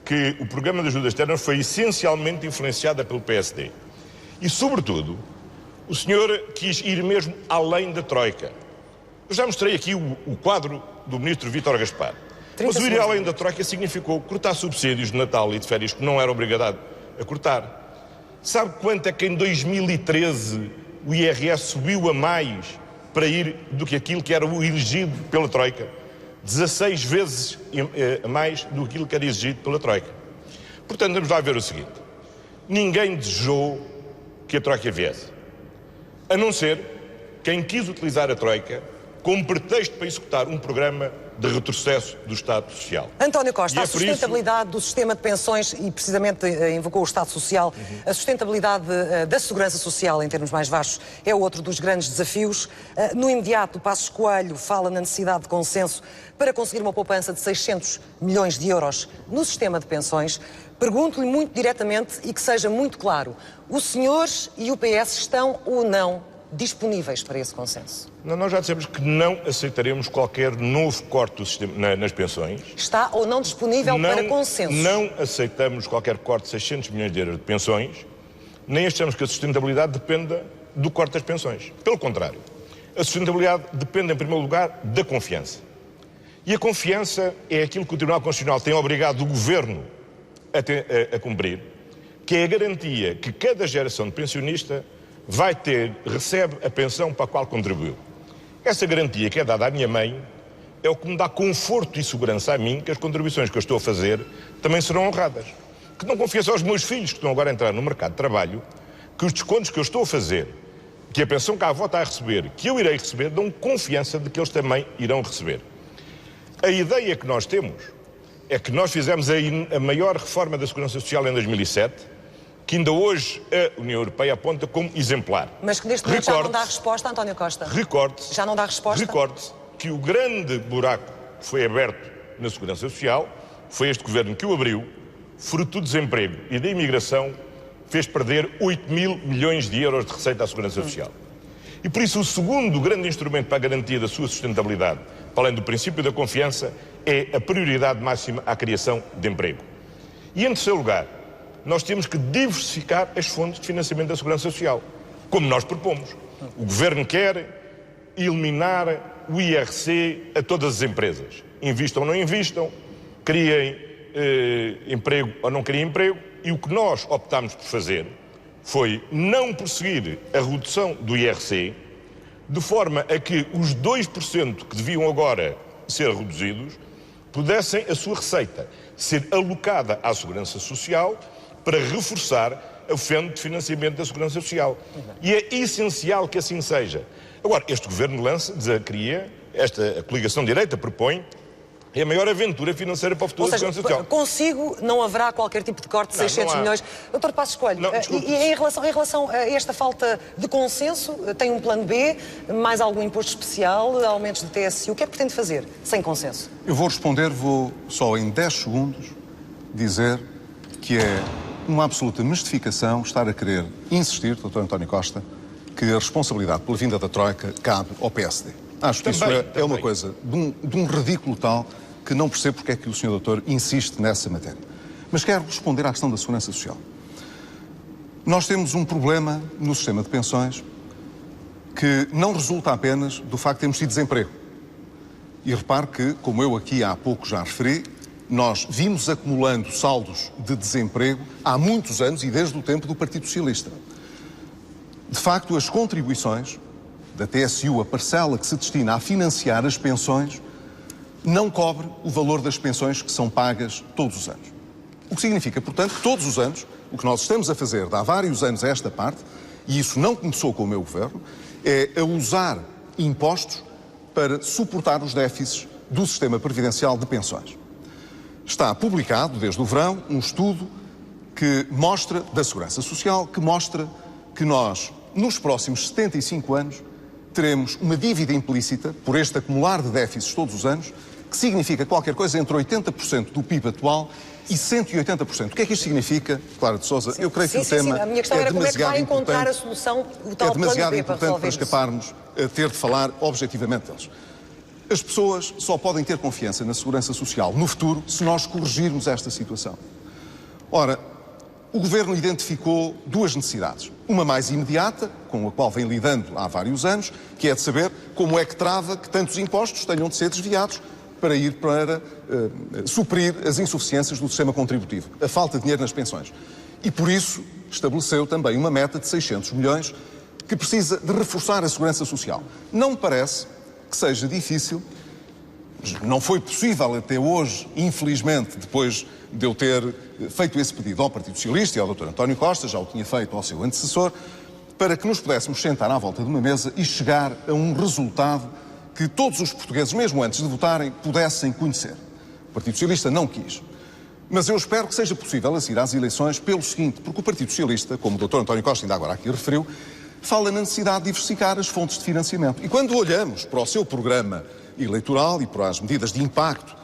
Speaker 5: que o programa de ajuda externa foi essencialmente influenciado pelo PSD. E, sobretudo, o senhor quis ir mesmo além da Troika. Eu já mostrei aqui o quadro do ministro Vítor Gaspar. Mas o ir além da Troika significou cortar subsídios de Natal e de férias que não era obrigado a cortar. Sabe quanto é que em 2013 o IRS subiu a mais para ir do que aquilo que era o exigido pela Troika? 16 vezes a mais do que aquilo que era exigido pela Troika. Portanto, vamos lá ver o seguinte. Ninguém desejou que a Troika viesse, a não ser quem quis utilizar a Troika como pretexto para executar um programa de retrocesso do Estado Social.
Speaker 3: António Costa, a sustentabilidade do sistema de pensões, e precisamente invocou o Estado Social, a sustentabilidade da segurança social em termos mais vastos é outro dos grandes desafios. No imediato, o Passos Coelho fala na necessidade de consenso para conseguir uma poupança de 600 milhões de euros no sistema de pensões. Pergunto-lhe muito diretamente e que seja muito claro, os senhores e o PS estão ou não disponíveis para esse consenso?
Speaker 5: Nós já dissemos que não aceitaremos qualquer novo corte do sistema, nas pensões.
Speaker 3: Está ou não disponível para consenso?
Speaker 5: Não aceitamos qualquer corte de 600 milhões de euros de pensões, nem achamos que a sustentabilidade dependa do corte das pensões. Pelo contrário, a sustentabilidade depende, em primeiro lugar, da confiança. E a confiança é aquilo que o Tribunal Constitucional tem obrigado o Governo a cumprir, que é a garantia que cada geração de pensionista recebe a pensão para a qual contribuiu. Essa garantia que é dada à minha mãe é o que me dá conforto e segurança a mim que as contribuições que eu estou a fazer também serão honradas. Que não confiança aos meus filhos que estão agora a entrar no mercado de trabalho, que os descontos que eu estou a fazer, que a pensão que a avó está a receber, que eu irei receber, dão confiança de que eles também irão receber. A ideia que nós temos é que nós fizemos a maior reforma da Segurança Social em 2007, que ainda hoje a União Europeia aponta como exemplar.
Speaker 3: Mas que neste momento já não dá resposta, António Costa.
Speaker 5: Recorde-se.
Speaker 3: Já não dá resposta?
Speaker 5: Recorde-se que o grande buraco que foi aberto na Segurança Social foi este governo que o abriu, fruto do desemprego e da imigração, fez perder 8 mil milhões de euros de receita à Segurança Social. E por isso o segundo grande instrumento para a garantia da sua sustentabilidade, para além do princípio da confiança, é a prioridade máxima à criação de emprego. E em terceiro lugar, nós temos que diversificar as fontes de financiamento da Segurança Social, como nós propomos. O Governo quer eliminar o IRC a todas as empresas. Invistam ou não invistam, criem emprego ou não criem emprego, e o que nós optámos por fazer foi não prosseguir a redução do IRC, de forma a que os 2% que deviam agora ser reduzidos pudessem a sua receita ser alocada à Segurança Social para reforçar a fonte de financiamento da Segurança Social. E é essencial que assim seja. Agora, este Governo a coligação de direita propõe a maior aventura financeira para o futuro da Segurança Social.
Speaker 3: Consigo, não haverá qualquer tipo de corte de 600 milhões. Dr. Passos Coelho, e em relação a esta falta de consenso, tem um plano B, mais algum imposto especial, aumentos de TSU, o que é que pretende fazer sem consenso?
Speaker 4: Eu vou só em 10 segundos, dizer que é uma absoluta mistificação estar a querer insistir, Dr. António Costa, que a responsabilidade pela vinda da Troika cabe ao PSD. Acho que isso é uma coisa de um ridículo tal que não percebo porque é que o Sr. Doutor insiste nessa matéria. Mas quero responder à questão da Segurança Social. Nós temos um problema no sistema de pensões que não resulta apenas do facto de termos tido desemprego. E repare que, como eu aqui há pouco já referi, nós vimos acumulando saldos de desemprego há muitos anos e desde o tempo do Partido Socialista. De facto, as contribuições da TSU, a parcela que se destina a financiar as pensões, não cobre o valor das pensões que são pagas todos os anos. O que significa, portanto, que todos os anos, o que nós estamos a fazer de há vários anos a esta parte, e isso não começou com o meu governo, é a usar impostos para suportar os déficits do sistema previdencial de pensões. Está publicado, desde o verão, um estudo da Segurança Social, que mostra que nós, nos próximos 75 anos, teremos uma dívida implícita, por este acumular de déficits todos os anos, que significa qualquer coisa entre 80% do PIB atual e 180%. O que é que isto significa, Clara de Sousa? Eu creio que o tema
Speaker 3: a minha questão era como é que vai encontrar a solução, o tal
Speaker 4: é demasiado
Speaker 3: plano B
Speaker 4: importante para escaparmos a ter de falar objetivamente deles. As pessoas só podem ter confiança na Segurança Social no futuro se nós corrigirmos esta situação. Ora, o Governo identificou duas necessidades. Uma mais imediata, com a qual vem lidando há vários anos, que é de saber como é que trava que tantos impostos tenham de ser desviados para ir para suprir as insuficiências do sistema contributivo, a falta de dinheiro nas pensões. E por isso estabeleceu também uma meta de 600 milhões que precisa de reforçar a Segurança Social. Não me parece que seja difícil, não foi possível até hoje, infelizmente, depois de eu ter feito esse pedido ao Partido Socialista e ao Dr. António Costa, já o tinha feito ao seu antecessor, para que nos pudéssemos sentar à volta de uma mesa e chegar a um resultado que todos os portugueses, mesmo antes de votarem, pudessem conhecer. O Partido Socialista não quis. Mas eu espero que seja possível ir às eleições pelo seguinte, porque o Partido Socialista, como o Dr. António Costa ainda agora aqui referiu, fala na necessidade de diversificar as fontes de financiamento. E quando olhamos para o seu programa eleitoral e para as medidas de impacto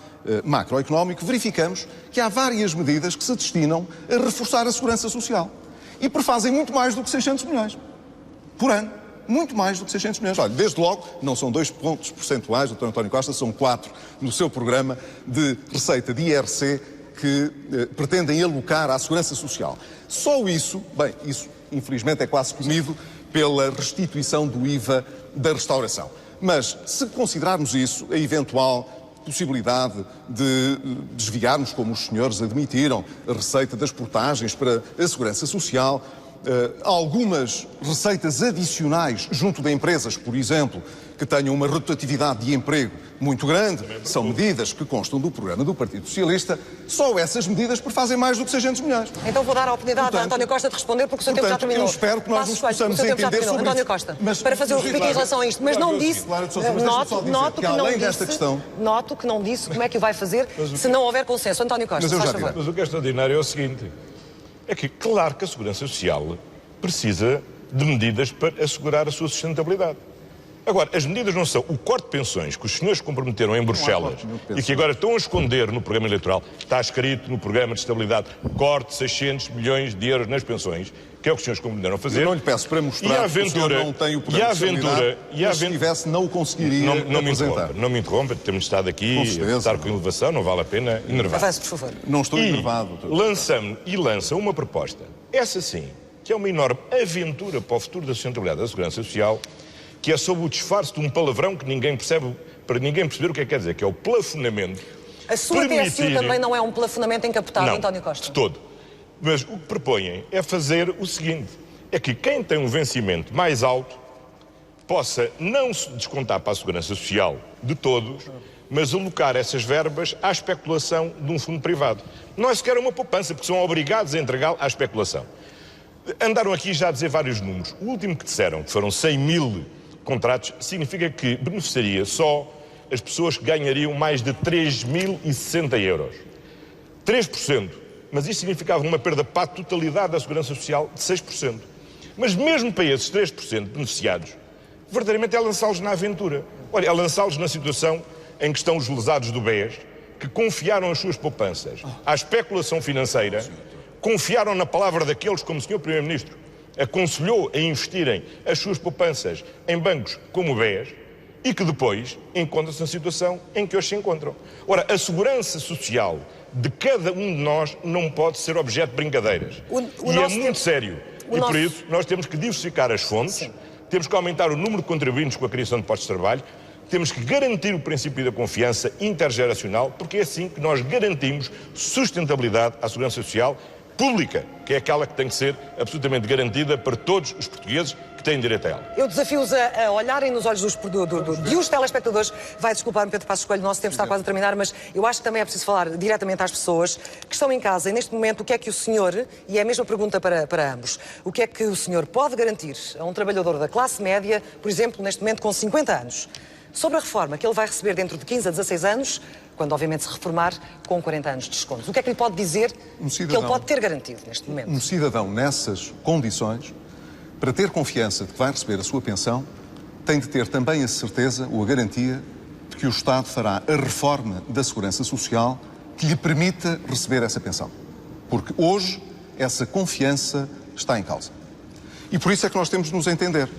Speaker 4: macroeconómico, verificamos que há várias medidas que se destinam a reforçar a segurança social. E prefazem muito mais do que 600 milhões por ano. Muito mais do que 600 milhões. Olha, desde logo, não são 2 pontos percentuais, Dr. António Costa, são 4 no seu programa de receita de IRC que pretendem alocar à segurança social. Só isso, bem, isso infelizmente é quase comido pela restituição do IVA da restauração. Mas, se considerarmos isso, a eventual possibilidade de desviarmos, como os senhores admitiram, a receita das portagens para a segurança social, algumas receitas adicionais junto de empresas, por exemplo, que tenham uma rotatividade de emprego muito grande, são medidas que constam do programa do Partido Socialista. Só essas medidas prefazem mais do que 600 milhões.
Speaker 3: Então vou dar a oportunidade a António Costa de responder, porque o seu tempo já terminou.
Speaker 4: Eu espero que nós nos possamos entender sobre
Speaker 3: António
Speaker 4: isso.
Speaker 3: Costa,
Speaker 4: Mas,
Speaker 3: para fazer o repique em relação a isto, mas não disse, noto que não disse como é que o vai fazer se não houver consenso. António Costa, faz favor.
Speaker 5: Mas o que é extraordinário é o seguinte: é que, claro que a Segurança Social precisa de medidas para assegurar a sua sustentabilidade. Agora, as medidas não são o corte de pensões que os senhores comprometeram em Bruxelas e que agora estão a esconder no programa eleitoral. Está escrito no programa de estabilidade, corte de 600 milhões de euros nas pensões, que é o que os senhores comprometeram a fazer.
Speaker 4: Eu não lhe peço para mostrar que o senhor não tem o programa de estabilidade, mas se tivesse não o conseguiria apresentar.
Speaker 5: Não me interrompa, temos estado aqui a estar com elevação, não vale a pena enervar.
Speaker 3: Avance, por favor.
Speaker 4: Não estou enervado.
Speaker 5: Lança uma proposta, essa sim, que é uma enorme aventura para o futuro da sustentabilidade da Segurança Social, que é sob o disfarce de um palavrão que ninguém percebe, para ninguém perceber o que é que quer dizer, que é o plafonamento.
Speaker 3: A sua TSU também não é um plafonamento encapotado, António Costa?
Speaker 5: De todo. Mas o que propõem é fazer o seguinte, é que quem tem um vencimento mais alto possa não se descontar para a Segurança Social de todos, mas alocar essas verbas à especulação de um fundo privado. Não é sequer uma poupança, porque são obrigados a entregá-lo à especulação. Andaram aqui já a dizer vários números. O último que disseram, que foram 100 mil contratos, significa que beneficiaria só as pessoas que ganhariam mais de 3.060 euros. 3%. Mas isso significava uma perda para a totalidade da Segurança Social de 6%. Mas mesmo para esses 3% beneficiados, verdadeiramente é lançá-los na aventura. Olha, é lançá-los na situação em que estão os lesados do BES, que confiaram as suas poupanças à especulação financeira, confiaram na palavra daqueles, como o Sr. Primeiro-Ministro aconselhou a investirem as suas poupanças em bancos como o BES, e que depois encontram-se na situação em que hoje se encontram. Ora, a segurança social de cada um de nós não pode ser objeto de brincadeiras. E é muito sério. E por isso nós temos que diversificar as fontes, temos que aumentar o número de contribuintes com a criação de postos de trabalho, temos que garantir o princípio da confiança intergeracional, porque é assim que nós garantimos sustentabilidade à segurança social pública, que é aquela que tem que ser absolutamente garantida para todos os portugueses que têm direito a ela.
Speaker 3: Eu desafio-os a olharem nos olhos dos telespectadores. Vai desculpar-me, Pedro Passos Coelho, o nosso tempo está quase a terminar, mas eu acho que também é preciso falar diretamente às pessoas que estão em casa e neste momento o que é que o senhor, e é a mesma pergunta para ambos, o que é que o senhor pode garantir a um trabalhador da classe média, por exemplo, neste momento com 50 anos, sobre a reforma que ele vai receber dentro de 15 a 16 anos, quando obviamente se reformar, com 40 anos de descontos? O que é que lhe pode dizer que ele pode ter garantido neste momento?
Speaker 4: Um cidadão nessas condições, para ter confiança de que vai receber a sua pensão, tem de ter também a certeza ou a garantia de que o Estado fará a reforma da Segurança Social que lhe permita receber essa pensão. Porque hoje essa confiança está em causa. E por isso é que nós temos de nos entender.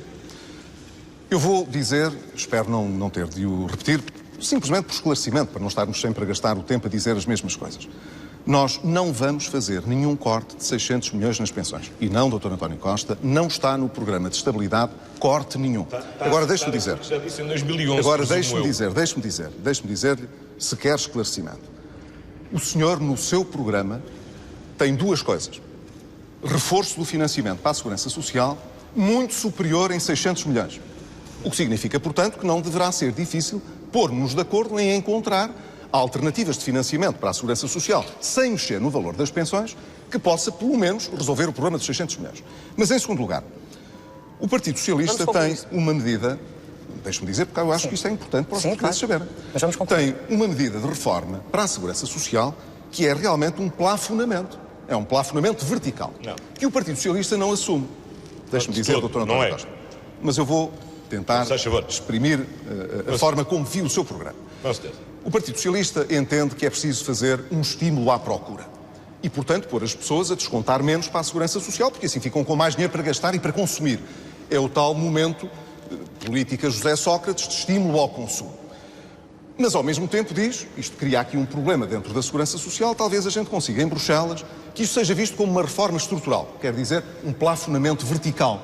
Speaker 4: Eu vou dizer, espero não ter de o repetir, simplesmente por esclarecimento, para não estarmos sempre a gastar o tempo a dizer as mesmas coisas. Nós não vamos fazer nenhum corte de 600 milhões nas pensões. E não, Dr. António Costa, não está no programa de estabilidade corte nenhum. Agora deixe-me dizer.
Speaker 5: Já disse em 2011.
Speaker 4: Agora deixe-me dizer-lhe, se quer esclarecimento. O senhor, no seu programa, tem duas coisas. Reforço do financiamento para a Segurança Social muito superior em 600 milhões. O que significa, portanto, que não deverá ser difícil pôr-nos de acordo em encontrar alternativas de financiamento para a Segurança Social, sem mexer no valor das pensões, que possa, pelo menos, resolver o problema dos 600 milhões. Mas, em segundo lugar, o Partido Socialista tem uma medida, deixe-me dizer, porque eu acho que isto é importante para os portugueses saberem, tem uma medida de reforma para a Segurança Social que é realmente um plafonamento. É um plafonamento vertical. Que o Partido Socialista não assume. Deixe-me dizer, Dr. António Costa. Mas eu vou tentar exprimir a forma como viu o seu programa. O Partido Socialista entende que é preciso fazer um estímulo à procura e, portanto, pôr as pessoas a descontar menos para a Segurança Social, porque assim ficam com mais dinheiro para gastar e para consumir. É o tal momento, política José Sócrates, de estímulo ao consumo. Mas, ao mesmo tempo, diz, isto cria aqui um problema dentro da Segurança Social, talvez a gente consiga, em Bruxelas, que isto seja visto como uma reforma estrutural, quer dizer, um plafonamento vertical.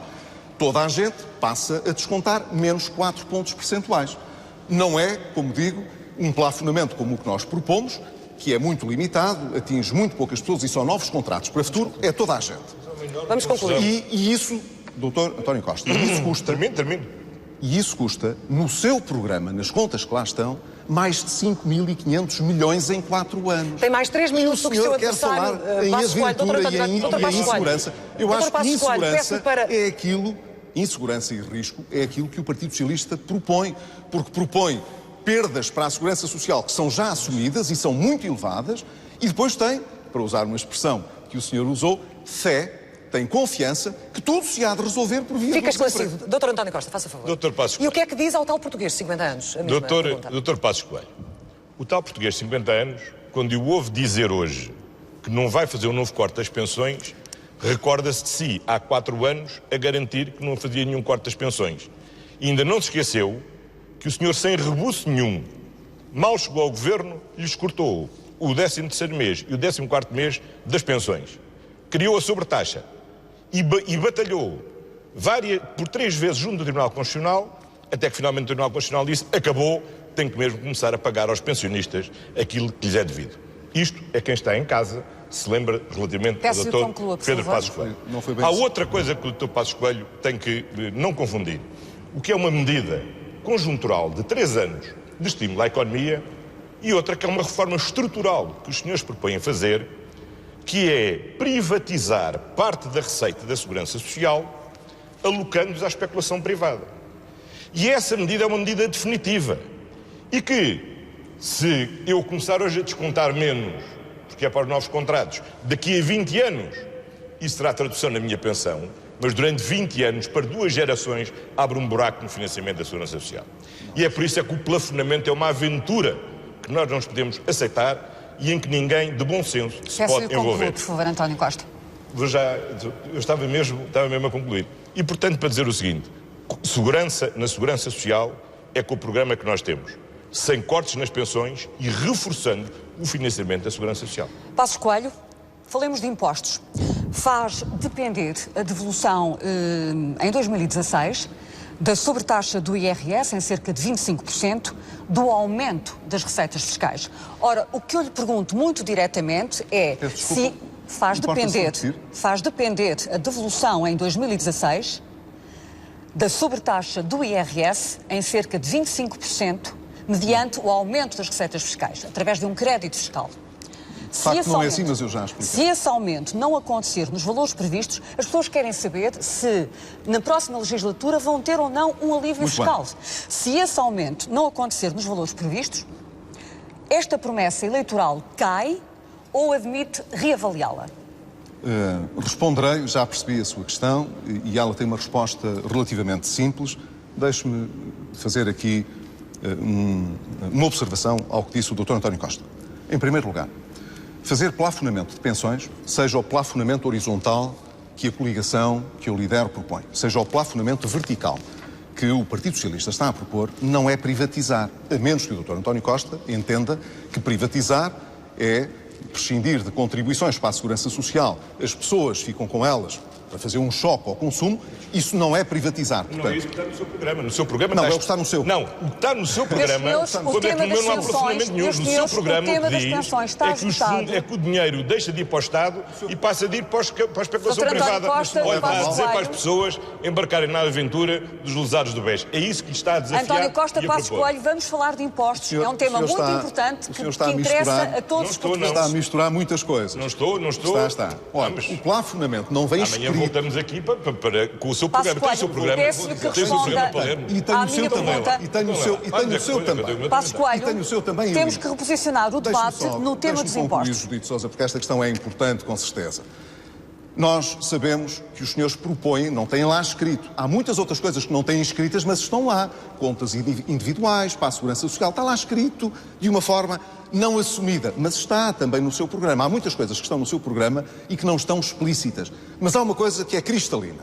Speaker 4: Toda a gente passa a descontar menos 4 pontos percentuais. Não é, como digo, um plafonamento como o que nós propomos, que é muito limitado, atinge muito poucas pessoas e são novos contratos para o futuro, é toda a gente.
Speaker 3: Vamos concluir.
Speaker 4: E isso, Dr. António Costa, isso custa...
Speaker 5: Termino.
Speaker 4: E isso custa, no seu programa, nas contas que lá estão, mais de 5.500 milhões em 4 anos.
Speaker 3: Tem mais 3 minutos do que o seu
Speaker 4: adversário. Em aventura e em insegurança. Eu acho que insegurança é aquilo... Insegurança e risco é aquilo que o Partido Socialista propõe, porque propõe perdas para a Segurança Social que são já assumidas e são muito elevadas, e depois tem, para usar uma expressão que o senhor usou, fé, tem confiança que tudo se há de resolver por via
Speaker 3: Fica
Speaker 4: do desemprego.
Speaker 3: esclarecido. Dr. António Costa, faça favor.
Speaker 5: Dr. Passos
Speaker 3: E o que é que diz ao tal português de 50 anos? A mesma pergunta.
Speaker 5: Dr. Passos Coelho, o tal português de 50 anos, quando o ouve dizer hoje que não vai fazer um novo corte das pensões, recorda-se de si, há 4 anos, a garantir que não fazia nenhum corte das pensões. E ainda não se esqueceu que o senhor, sem rebuço nenhum, mal chegou ao governo, lhes cortou o 13º mês e o 14º mês das pensões. Criou a sobretaxa e batalhou por 3 vezes junto do Tribunal Constitucional, até que finalmente o Tribunal Constitucional disse: acabou, tem que mesmo começar a pagar aos pensionistas aquilo que lhes é devido. Isto é quem está em casa se lembra relativamente ao Dr. Pedro Passos Coelho. Há outra coisa que o Dr. Passos Coelho tem que não confundir. O que é uma medida conjuntural de 3 anos de estímulo à economia e outra que é uma reforma estrutural que os senhores propõem fazer, que é privatizar parte da receita da Segurança Social, alocando-os à especulação privada. E essa medida é uma medida definitiva. E que, se eu começar hoje a descontar menos, porque é para os novos contratos, daqui a 20 anos, isso terá tradução na minha pensão, mas durante 20 anos, para 2 gerações, abre um buraco no financiamento da Segurança Social. E é por isso que o plafonamento é uma aventura que nós não nos podemos aceitar e em que ninguém de bom senso se pode envolver.
Speaker 1: Por favor, António Costa.
Speaker 5: Eu estava mesmo a concluir. E, portanto, para dizer o seguinte, na Segurança Social é com o programa que nós temos, sem cortes nas pensões e reforçando o financiamento da Segurança Social.
Speaker 1: Passos Coelho, falemos de impostos. Faz depender a devolução em 2016 da sobretaxa do IRS em cerca de 25% do aumento das receitas fiscais. Ora, o que eu lhe pergunto muito diretamente é se faz depender a devolução em 2016 da sobretaxa do IRS em cerca de 25% mediante o aumento das receitas fiscais, através de um crédito fiscal. Se esse aumento não acontecer nos valores previstos, as pessoas querem saber se na próxima legislatura vão ter ou não um alívio fiscal. Se esse aumento não acontecer nos valores previstos, esta promessa eleitoral cai ou admite reavaliá-la?
Speaker 4: Responderei, já percebi a sua questão e ela tem uma resposta relativamente simples. Deixe-me fazer aqui uma observação ao que disse o Dr. António Costa. Em primeiro lugar, fazer plafonamento de pensões, seja o plafonamento horizontal que a coligação que eu lidero propõe, seja o plafonamento vertical que o Partido Socialista está a propor, não é privatizar, a menos que o Dr. António Costa entenda que privatizar é prescindir de contribuições para a Segurança Social, as pessoas ficam com elas para fazer um choque ao consumo, isso não é privatizar. Portanto,
Speaker 5: não é isso que está no seu programa. No seu programa
Speaker 4: não, é o que está no seu.
Speaker 5: Não, o que está no seu programa, quando é que não há aprofundamento nenhum, no seu programa o que diz é que o dinheiro deixa de ir para o Estado e passa de ir para a especulação privada. Ou está a dizer para as pessoas embarcarem na aventura dos lesados do BES. É isso que lhe está a desafiar.
Speaker 1: António Costa, Passos Coelho, vamos falar de impostos. É um tema muito importante que interessa a todos os portugueses.
Speaker 4: Está a misturar muitas coisas.
Speaker 5: Não estou.
Speaker 4: Está. Olha, o plafonamento não vem escrito.
Speaker 5: Amanhã voltamos aqui com o seu programa. Tem o seu programa.
Speaker 1: E tenho o seu também.
Speaker 4: E tenho o seu também.
Speaker 1: Passos Coelho, temos que reposicionar o debate no tema dos impostos.
Speaker 4: Judito Sousa, porque esta questão é importante, com certeza. Nós sabemos que os senhores propõem, não têm lá escrito. Há muitas outras coisas que não têm escritas, mas estão lá. Contas individuais, para a Segurança Social, está lá escrito de uma forma não assumida, mas está também no seu programa. Há muitas coisas que estão no seu programa e que não estão explícitas. Mas há uma coisa que é cristalina,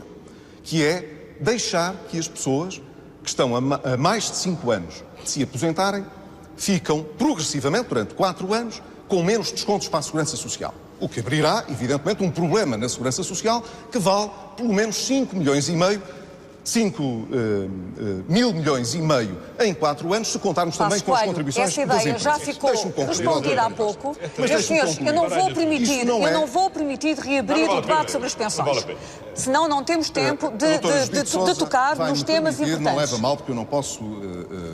Speaker 4: que é deixar que as pessoas que estão a mais de 5 anos de se aposentarem ficam progressivamente, durante 4 anos, com menos descontos para a Segurança Social. O que abrirá, evidentemente, um problema na Segurança Social que vale pelo menos 5 milhões e meio, 5 mil milhões e meio em 4 anos, se contarmos também com as contribuições das empresas.
Speaker 1: Essa ideia já ficou respondida há pouco. Meus senhores, eu não vou permitir reabrir o debate sobre as pensões. Senão não temos tempo de tocar nos temas importantes.
Speaker 4: Não leva mal, porque eu não posso.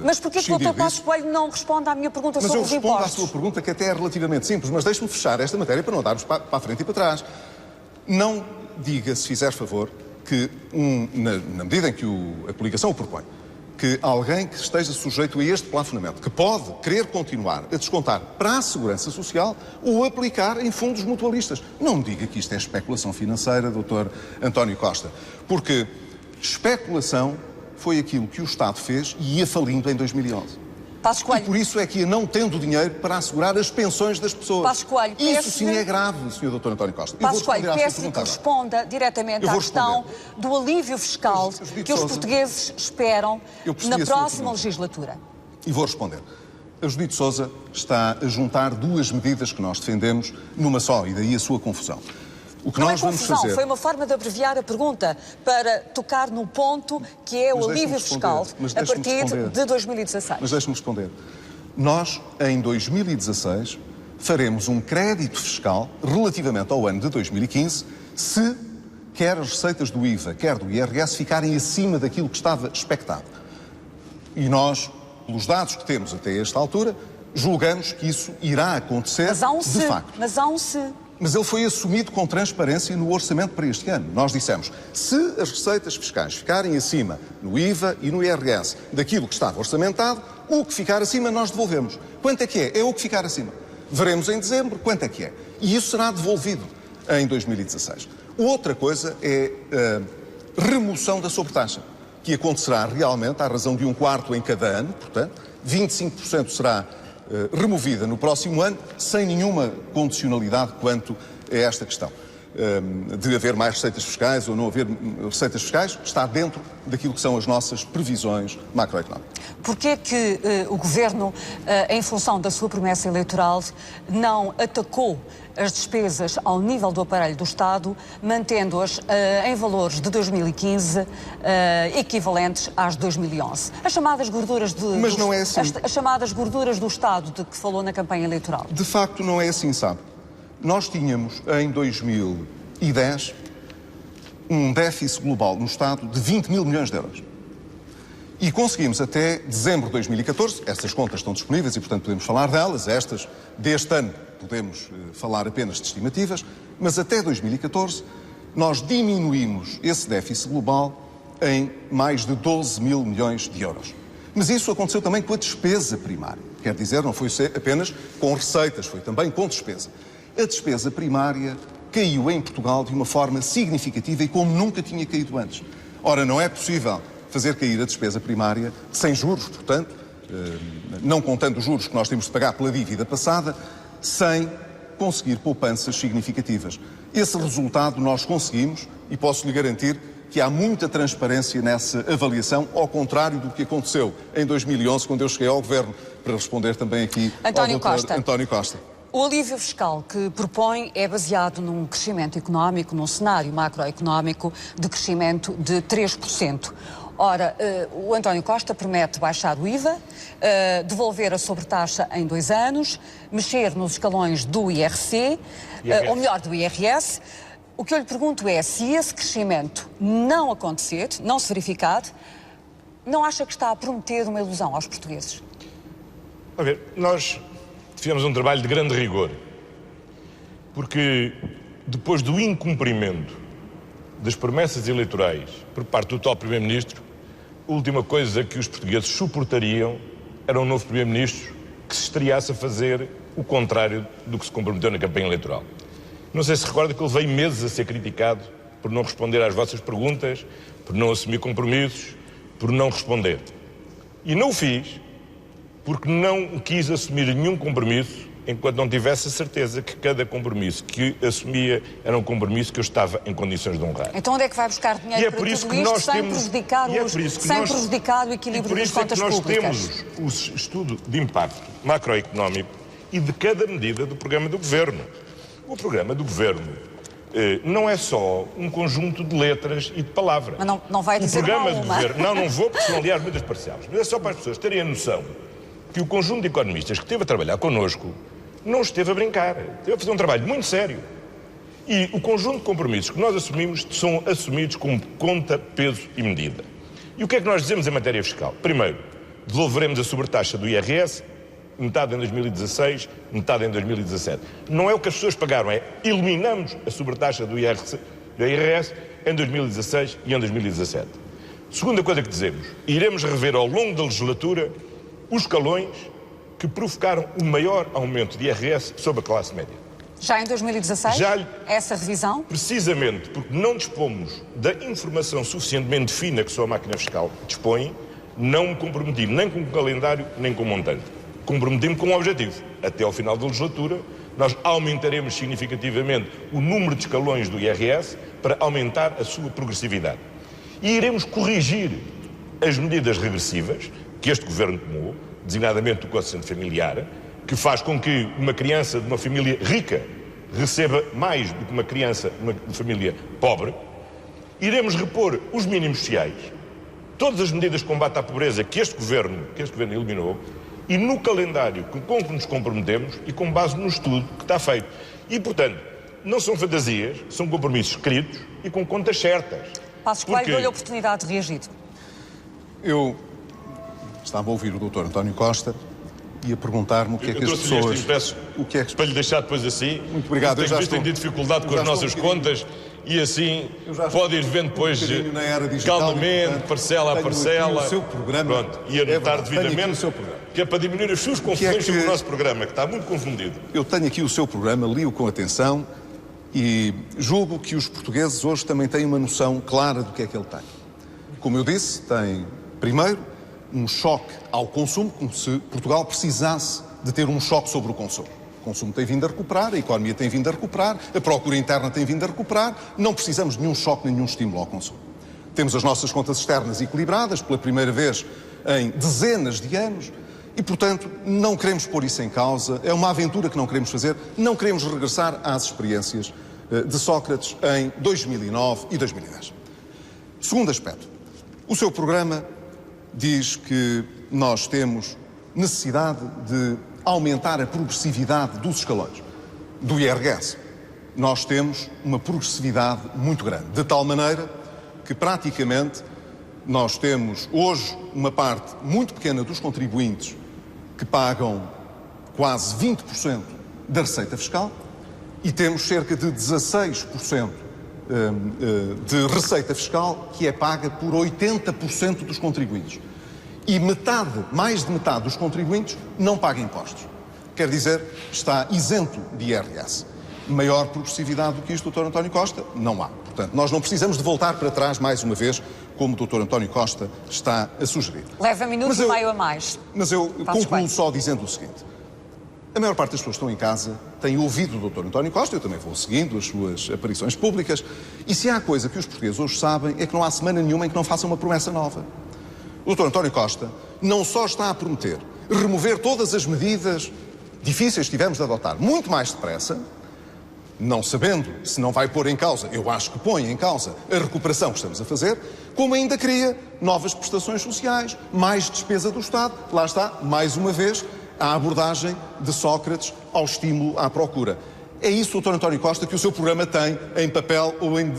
Speaker 1: Mas porquê que o Dr. Passos Coelho não responde à minha pergunta sobre os impostos?
Speaker 4: Mas eu respondo à sua pergunta, que até é relativamente simples, mas deixe-me fechar esta matéria para não darmos para a frente e para trás. Não diga, se fizer favor, que, na medida em que a coligação o propõe, que alguém que esteja sujeito a este plafonamento, que pode querer continuar a descontar para a Segurança Social ou aplicar em fundos mutualistas. Não me diga que isto é especulação financeira, Dr. António Costa, porque especulação foi aquilo que o Estado fez e ia falindo em 2011.
Speaker 1: Passos Coelho.
Speaker 4: E por isso é que ia não tendo dinheiro para assegurar as pensões das pessoas.
Speaker 1: Passos Coelho,
Speaker 4: isso sim é grave, Sr. Dr. António Costa.
Speaker 1: Passos Coelho, peço-lhe que responda diretamente à questão do alívio fiscal que os portugueses esperam na próxima legislatura.
Speaker 4: E vou responder. A Judite Sousa está a juntar duas medidas que nós defendemos numa só, e daí a sua confusão. O que
Speaker 1: não
Speaker 4: nós
Speaker 1: é confusão,
Speaker 4: vamos fazer...
Speaker 1: foi uma forma de abreviar a pergunta para tocar no ponto que é o alívio fiscal a partir de 2016.
Speaker 4: Mas deixe-me responder. Nós, em 2016, faremos um crédito fiscal relativamente ao ano de 2015 se quer as receitas do IVA, quer do IRS ficarem acima daquilo que estava expectado. E nós, pelos dados que temos até esta altura, julgamos que isso irá acontecer de facto.
Speaker 1: Mas há um se.
Speaker 4: Mas ele foi assumido com transparência no orçamento para este ano. Nós dissemos, se as receitas fiscais ficarem acima no IVA e no IRS daquilo que estava orçamentado, o que ficar acima nós devolvemos. Quanto é que é? É o que ficar acima. Veremos em dezembro quanto é que é. E isso será devolvido em 2016. Outra coisa é a remoção da sobretaxa, que acontecerá realmente à razão de 1/4 em cada ano, portanto, 25% será removida no próximo ano, sem nenhuma condicionalidade quanto a esta questão. De haver mais receitas fiscais ou não haver receitas fiscais, está dentro daquilo que são as nossas previsões macroeconómicas.
Speaker 1: Porquê que o Governo, em função da sua promessa eleitoral, não atacou as despesas ao nível do aparelho do Estado, mantendo-as em valores de 2015 equivalentes às de 2011? As chamadas gorduras
Speaker 4: Mas não é assim.
Speaker 1: As chamadas gorduras do Estado de que falou na campanha eleitoral.
Speaker 4: De facto não é assim, sabe? Nós tínhamos, em 2010, um déficit global no Estado de 20 mil milhões de euros. E conseguimos até dezembro de 2014, essas contas estão disponíveis e, portanto, podemos falar delas, estas deste ano podemos falar apenas de estimativas, mas até 2014 nós diminuímos esse déficit global em mais de 12 mil milhões de euros. Mas isso aconteceu também com a despesa primária. Quer dizer, não foi apenas com receitas, foi também com despesa. A despesa primária caiu em Portugal de uma forma significativa e como nunca tinha caído antes. Ora, não é possível fazer cair a despesa primária sem juros, portanto, não contando os juros que nós temos de pagar pela dívida passada, sem conseguir poupanças significativas. Esse resultado nós conseguimos e posso lhe garantir que há muita transparência nessa avaliação, ao contrário do que aconteceu em 2011, quando eu cheguei ao Governo, para responder também aqui ao Dr. António Costa.
Speaker 1: O alívio fiscal que propõe é baseado num crescimento económico, num cenário macroeconómico de crescimento de 3%. Ora, o António Costa promete baixar o IVA, devolver a sobretaxa em 2 anos, mexer nos escalões do IRC, ou melhor, do IRS. O que eu lhe pergunto é, se esse crescimento não acontecer, não se verificar, não acha que está a prometer uma ilusão aos portugueses?
Speaker 5: A ver, nós fizemos um trabalho de grande rigor, porque depois do incumprimento das promessas eleitorais por parte do atual Primeiro-Ministro, a última coisa que os portugueses suportariam era um novo Primeiro-Ministro que se estreasse a fazer o contrário do que se comprometeu na campanha eleitoral. Não sei se recorda que ele veio meses a ser criticado por não responder às vossas perguntas, por não assumir compromissos, por não responder. E não o fiz porque não quis assumir nenhum compromisso enquanto não tivesse a certeza que cada compromisso que assumia era um compromisso que eu estava em condições de honrar.
Speaker 1: Então onde é que vai buscar dinheiro para tudo isto sem prejudicar o equilíbrio das contas públicas?
Speaker 5: Por isso é que nós temos o estudo de impacto macroeconómico e de cada medida do programa do Governo. O programa do Governo não é só um conjunto de letras e de palavras.
Speaker 1: Mas não vai dizer
Speaker 5: uma. Não vou, porque são, aliás, muitas parciais. Mas é só para as pessoas terem a noção que o conjunto de economistas que esteve a trabalhar connosco não esteve a brincar. Esteve a fazer um trabalho muito sério. E o conjunto de compromissos que nós assumimos são assumidos com conta, peso e medida. E o que é que nós dizemos em matéria fiscal? Primeiro, devolveremos a sobretaxa do IRS, metade em 2016, metade em 2017. Não é o que as pessoas pagaram, é eliminamos a sobretaxa do IRS em 2016 e em 2017. Segunda coisa que dizemos, iremos rever ao longo da legislatura os escalões que provocaram o maior aumento de IRS sobre a classe média.
Speaker 1: Já em 2016, essa revisão?
Speaker 5: Precisamente porque não dispomos da informação suficientemente fina que só a máquina fiscal dispõe, não me comprometi nem com o calendário, nem com o montante. Comprometi-me com um objetivo. Até ao final da legislatura, nós aumentaremos significativamente o número de escalões do IRS para aumentar a sua progressividade. E iremos corrigir as medidas regressivas que este Governo tomou, designadamente o quociente familiar, que faz com que uma criança de uma família rica receba mais do que uma criança de uma família pobre. Iremos repor os mínimos sociais, todas as medidas de combate à pobreza que este Governo eliminou, e no calendário com que nos comprometemos e com base no estudo que está feito. E, portanto, não são fantasias, são compromissos escritos e com contas certas.
Speaker 1: Passos Coelho, dou-lhe a oportunidade de reagir.
Speaker 4: Eu estava a ouvir o Dr. António Costa e a perguntar-me o que é que as pessoas...
Speaker 5: Para lhe deixar depois assim.
Speaker 4: Muito obrigado.
Speaker 5: Eu tenho dificuldade com as nossas contas e assim pode ir vendo depois calmamente, parcela a parcela.
Speaker 4: O seu programa,
Speaker 5: pronto, e anotar devidamente, que é para diminuir as suas confusões sobre o nosso programa, que está muito confundido.
Speaker 4: Eu tenho aqui o seu programa, li-o com atenção e julgo que os portugueses hoje também têm uma noção clara do que é que ele tem. Como eu disse, tem, primeiro, um choque ao consumo, como se Portugal precisasse de ter um choque sobre o consumo. O consumo tem vindo a recuperar, a economia tem vindo a recuperar, a procura interna tem vindo a recuperar, não precisamos de nenhum choque, nem nenhum estímulo ao consumo. Temos as nossas contas externas equilibradas, pela primeira vez em dezenas de anos, e, portanto, não queremos pôr isso em causa, é uma aventura que não queremos fazer, não queremos regressar às experiências de Sócrates em 2009 e 2010. Segundo aspecto, o seu programa diz que nós temos necessidade de aumentar a progressividade dos escalões do IRS. Nós temos uma progressividade muito grande, de tal maneira que praticamente nós temos hoje uma parte muito pequena dos contribuintes que pagam quase 20% da receita fiscal e temos cerca de 16% de receita fiscal que é paga por 80% dos contribuintes. E mais de metade dos contribuintes não paga impostos. Quer dizer, está isento de IRS. Maior progressividade do que isto, Dr. António Costa, não há. Portanto, nós não precisamos de voltar para trás mais uma vez, como o Dr. António Costa está a sugerir.
Speaker 1: Leva minuto e meio a mais.
Speaker 4: Mas eu concluo só dizendo o seguinte. A maior parte das pessoas que estão em casa têm ouvido o Dr. António Costa, eu também vou seguindo as suas aparições públicas, e se há coisa que os portugueses hoje sabem é que não há semana nenhuma em que não façam uma promessa nova. O Dr. António Costa não só está a prometer remover todas as medidas difíceis que tivemos de adotar muito mais depressa, não sabendo se não vai pôr em causa, eu acho que põe em causa a recuperação que estamos a fazer, como ainda cria novas prestações sociais, mais despesa do Estado, lá está, mais uma vez, a abordagem de Sócrates ao estímulo à procura. É isso, Dr. António Costa, que o seu programa tem em papel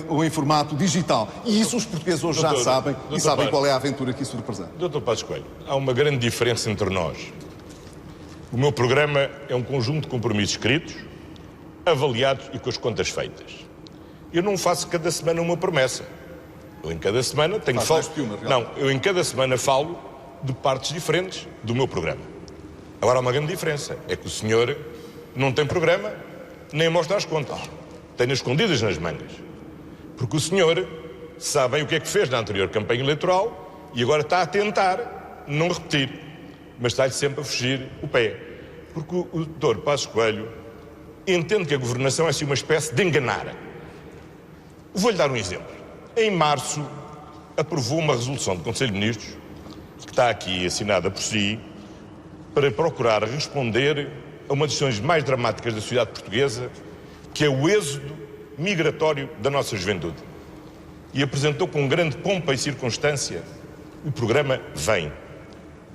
Speaker 4: ou em formato digital. E isso os portugueses hoje já sabem e sabem qual é a aventura que isso representa.
Speaker 5: Dr. Passos Coelho, há uma grande diferença entre nós. O meu programa é um conjunto de compromissos escritos, avaliados e com as contas feitas. Eu não faço cada semana uma promessa. Eu em cada semana tenho eu em cada semana falo de partes diferentes do meu programa. Agora há uma grande diferença, é que o senhor não tem programa, nem mostra as contas. Tem-nas escondidas nas mangas. Porque o senhor sabe bem o que é que fez na anterior campanha eleitoral e agora está a tentar não repetir, mas está-lhe sempre a fugir o pé. Porque o Dr. Passos Coelho entende que a governação é assim uma espécie de enganar. Vou-lhe dar um exemplo. Em março, aprovou uma resolução do Conselho de Ministros, que está aqui assinada por si, para procurar responder a uma das questões mais dramáticas da sociedade portuguesa, que é o êxodo migratório da nossa juventude. E apresentou com grande pompa e circunstância o programa Vem,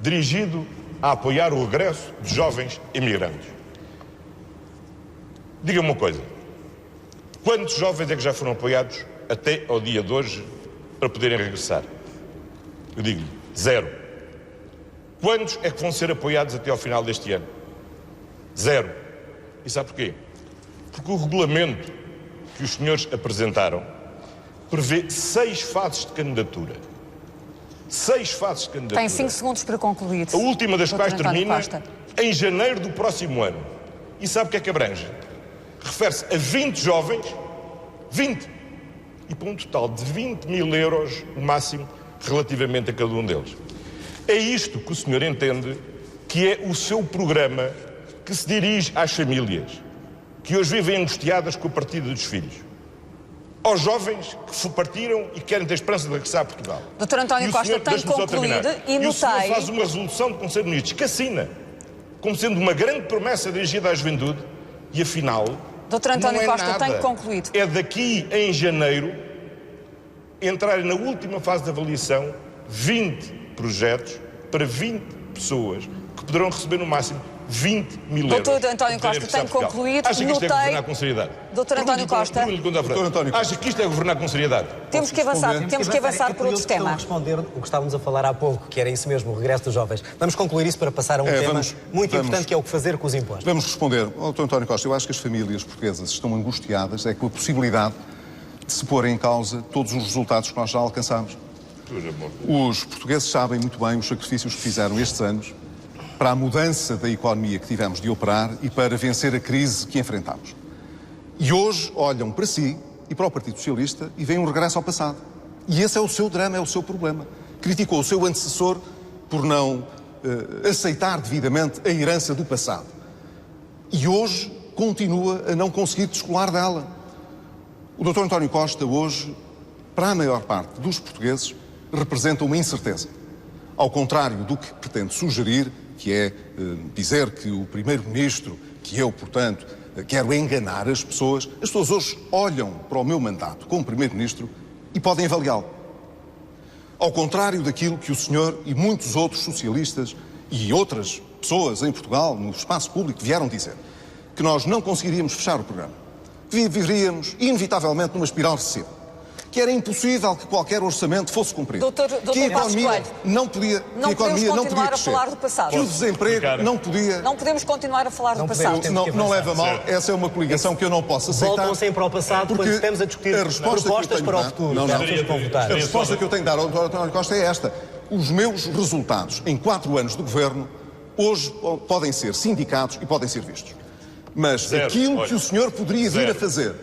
Speaker 5: dirigido a apoiar o regresso de jovens imigrantes. Diga-me uma coisa, quantos jovens é que já foram apoiados até ao dia de hoje para poderem regressar? Eu digo-lhe, 0. Quantos é que vão ser apoiados até ao final deste ano? 0. E sabe porquê? Porque o regulamento que os senhores apresentaram prevê 6 fases de candidatura. 6 fases de candidatura.
Speaker 1: Tem 5 segundos para concluir.
Speaker 5: A última das
Speaker 1: Dr.
Speaker 5: quais
Speaker 1: António
Speaker 5: termina
Speaker 1: Costa.
Speaker 5: em janeiro do próximo ano. E sabe o que é que abrange? Refere-se a 20 jovens, 20, e para um total de 20 mil euros, o máximo, relativamente a cada um deles. É isto que o senhor entende que é o seu programa que se dirige às famílias, que hoje vivem angustiadas com a partida dos filhos. Aos jovens que partiram e querem ter esperança de regressar a Portugal.
Speaker 1: Dr. António Costa tem concluído e
Speaker 5: o senhor
Speaker 1: notei...
Speaker 5: faz uma resolução do Conselho de Ministros que assina como sendo uma grande promessa dirigida à juventude e, afinal,
Speaker 1: Dr. António
Speaker 5: não é
Speaker 1: Costa
Speaker 5: nada.
Speaker 1: tem concluído.
Speaker 5: É daqui em janeiro entrarem na última fase de avaliação 20 projetos para 20 pessoas que poderão receber no máximo 20 mil euros.
Speaker 1: Dr. António Costa tem concluído.
Speaker 5: Acha que isto é governar com seriedade?
Speaker 1: Dr. António Costa.
Speaker 5: Acha que isto é governar com seriedade?
Speaker 1: Temos que avançar por outros temas.
Speaker 2: Responder o que estávamos a falar há pouco, que era isso mesmo, o regresso dos jovens. Vamos concluir isso para passar a um tema muito importante, que é o que fazer com os impostos.
Speaker 4: Vamos responder. Dr. António Costa, eu acho que as famílias portuguesas estão angustiadas com a possibilidade de se pôr em causa todos os resultados que nós já alcançamos. Os portugueses sabem muito bem os sacrifícios que fizeram estes anos para a mudança da economia que tivemos de operar e para vencer a crise que enfrentamos. E hoje olham para si e para o Partido Socialista e veem um regresso ao passado. E esse é o seu drama, é o seu problema. Criticou o seu antecessor por não aceitar devidamente a herança do passado. E hoje continua a não conseguir descolar dela. O Dr. António Costa hoje, para a maior parte dos portugueses, representa uma incerteza. Ao contrário do que pretende sugerir, que é dizer que o Primeiro-Ministro, que eu, portanto, quero enganar as pessoas hoje olham para o meu mandato como Primeiro-Ministro e podem avaliá-lo. Ao contrário daquilo que o senhor e muitos outros socialistas e outras pessoas em Portugal, no espaço público, vieram dizer, que nós não conseguiríamos fechar o programa, que viveríamos inevitavelmente numa espiral recessiva, que era impossível que qualquer orçamento fosse cumprido, que a economia não podia crescer,
Speaker 1: falar do passado.
Speaker 4: que o desemprego não podia...
Speaker 1: Não podemos continuar a falar do passado.
Speaker 4: Não leva a mal, essa é uma coligação que eu não posso aceitar.
Speaker 2: Voltam sempre ao passado quando estamos a discutir propostas para o futuro.
Speaker 4: A resposta que eu tenho de dar ao Dr. António Costa é esta. Os meus resultados em 4 anos de governo hoje podem ser sindicados e podem ser vistos. Mas aquilo que o senhor poderia vir a fazer...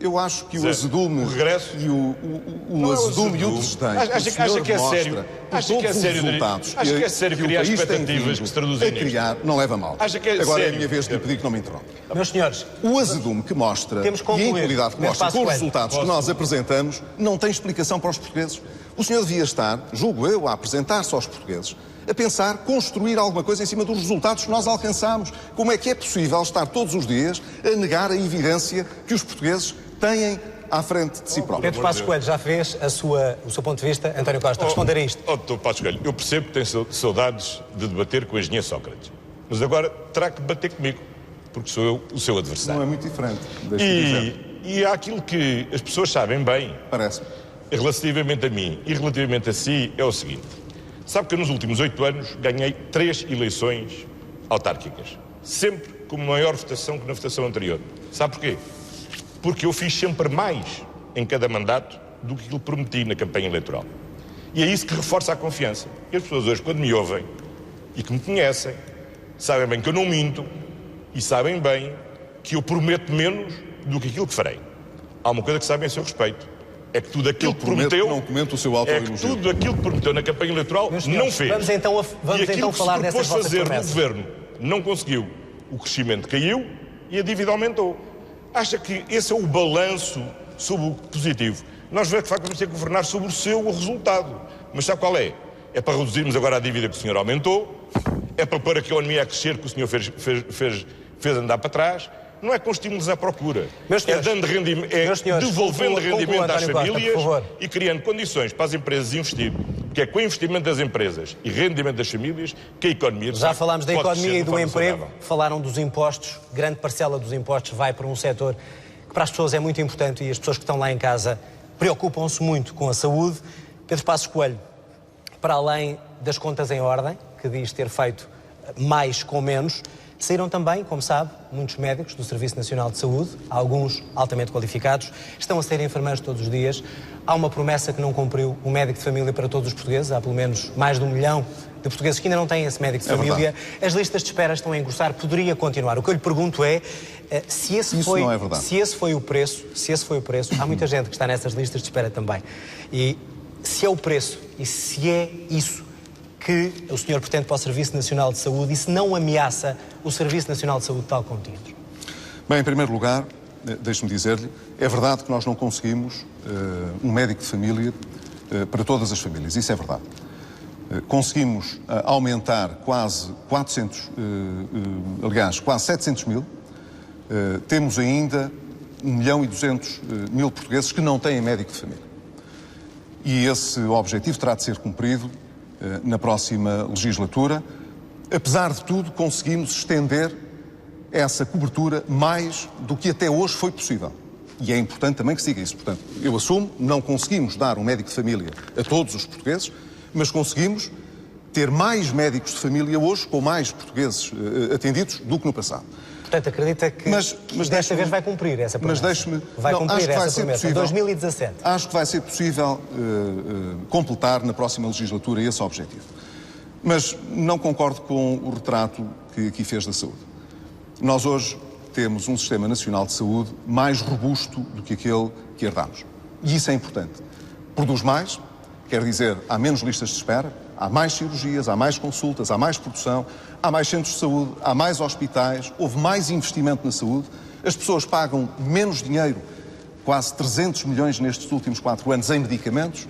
Speaker 4: Eu acho que o azedume e o azedume e o desdém
Speaker 5: acha que é sério? Acha que é sério criar expectativas que se traduzem nisto?
Speaker 4: Criar não leva a mal. Agora é a minha vez de lhe pedir que não me interrompa.
Speaker 2: Meus senhores,
Speaker 4: o azedume que mostra e a impunidade que mostra com os resultados que nós apresentamos não tem explicação para os portugueses. O senhor devia estar, julgo eu, a apresentar-se aos portugueses, a pensar, construir alguma coisa em cima dos resultados que nós alcançamos. Como é que é possível estar todos os dias a negar a evidência que os portugueses têm à frente de si próprios?
Speaker 2: Pedro Passos Coelho já fez o seu ponto de vista. António Costa, responder a isto.
Speaker 5: Dr. Passos Coelho, eu percebo que tem saudades de debater com o engenheiro Sócrates, mas agora terá que debater comigo, porque sou eu o seu adversário.
Speaker 4: Não é muito diferente, deixe-me dizer.
Speaker 5: E há aquilo que as pessoas sabem bem,
Speaker 4: parece-me,
Speaker 5: relativamente a mim e relativamente a si, é o seguinte. Sabe que nos últimos 8 anos ganhei 3 eleições autárquicas, sempre com maior votação que na votação anterior. Sabe porquê? Porque eu fiz sempre mais em cada mandato do que aquilo que prometi na campanha eleitoral. E é isso que reforça a confiança. E as pessoas hoje, quando me ouvem e que me conhecem, sabem bem que eu não minto e sabem bem que eu prometo menos do que aquilo que farei. Há uma coisa que sabem a seu respeito. É que tudo aquilo que prometeu,
Speaker 4: não comento o seu autoelogio.
Speaker 5: É que tudo aquilo que prometeu na campanha eleitoral não fez.
Speaker 2: Vamos então falar dessas vossas
Speaker 5: fazer
Speaker 2: promessas.
Speaker 5: no governo não conseguiu. O crescimento caiu e a dívida aumentou. Acha que esse é o balanço sobre o positivo? Nós, de facto, vamos ter que governar sobre o seu resultado. Mas sabe qual é? É para reduzirmos agora a dívida que o senhor aumentou, é para pôr a economia a crescer que o senhor fez andar para trás. Não é com estímulos à procura, é dando rendimento, devolvendo rendimento às famílias e criando condições para as empresas investir, porque é com o investimento das empresas e rendimento das famílias que a economia...
Speaker 2: Já falámos da economia e do emprego, falaram dos impostos, grande parcela dos impostos vai para um setor que para as pessoas é muito importante e as pessoas que estão lá em casa preocupam-se muito com a saúde. Pedro Passos Coelho, para além das contas em ordem, que diz ter feito mais com menos, Saíram também, como sabe, muitos médicos do Serviço Nacional de Saúde, alguns altamente qualificados, estão a ser enfermeiros todos os dias. Há uma promessa que não cumpriu o médico de família para todos os portugueses. Há pelo menos mais de 1 milhão de portugueses que ainda não têm esse médico de família. As listas de espera estão a engrossar, poderia continuar. O que eu lhe pergunto é, se esse foi o preço, há muita gente que está nessas listas de espera também. E se é o preço, e se é isso que o senhor pretende para o Serviço Nacional de Saúde, e se não ameaça o Serviço Nacional de Saúde tal como tínhamos?
Speaker 4: Bem, em primeiro lugar, deixe-me dizer-lhe, é verdade que nós não conseguimos um médico de família para todas as famílias, isso é verdade. Conseguimos aumentar quase 700 mil. Temos ainda 1.200.000 portugueses que não têm médico de família. E esse objetivo terá de ser cumprido na próxima legislatura. Apesar de tudo, conseguimos estender essa cobertura mais do que até hoje foi possível. E é importante também que se diga isso. Portanto, eu assumo, não conseguimos dar um médico de família a todos os portugueses, mas conseguimos ter mais médicos de família hoje, com mais portugueses atendidos, do que no passado.
Speaker 2: Portanto, acredita que desta vez vai cumprir essa promessa?
Speaker 4: Mas deixe-me...
Speaker 2: Vai cumprir essa promessa, em 2017.
Speaker 4: Acho que vai ser possível completar na próxima legislatura esse objetivo. Mas não concordo com o retrato que aqui fez da saúde. Nós hoje temos um Sistema Nacional de Saúde mais robusto do que aquele que herdámos. E isso é importante. Produz mais, quer dizer, há menos listas de espera, há mais cirurgias, há mais consultas, há mais produção, há mais centros de saúde, há mais hospitais, houve mais investimento na saúde, as pessoas pagam menos dinheiro, quase 300 milhões nestes últimos 4 anos em medicamentos,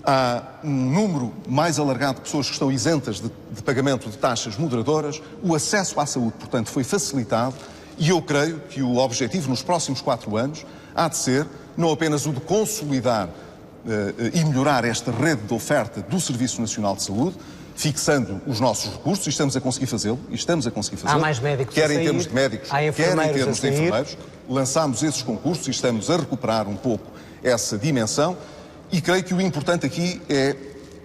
Speaker 4: há um número mais alargado de pessoas que estão isentas de pagamento de taxas moderadoras, o acesso à saúde, portanto, foi facilitado e eu creio que o objetivo nos próximos 4 anos há de ser não apenas o de consolidar e melhorar esta rede de oferta do Serviço Nacional de Saúde, fixando os nossos recursos, e estamos a conseguir fazê-lo,
Speaker 2: Há mais médicos
Speaker 4: quer
Speaker 2: a sair,
Speaker 4: em termos de médicos, quer em termos de enfermeiros. Lançámos esses concursos e estamos a recuperar um pouco essa dimensão, e creio que o importante aqui é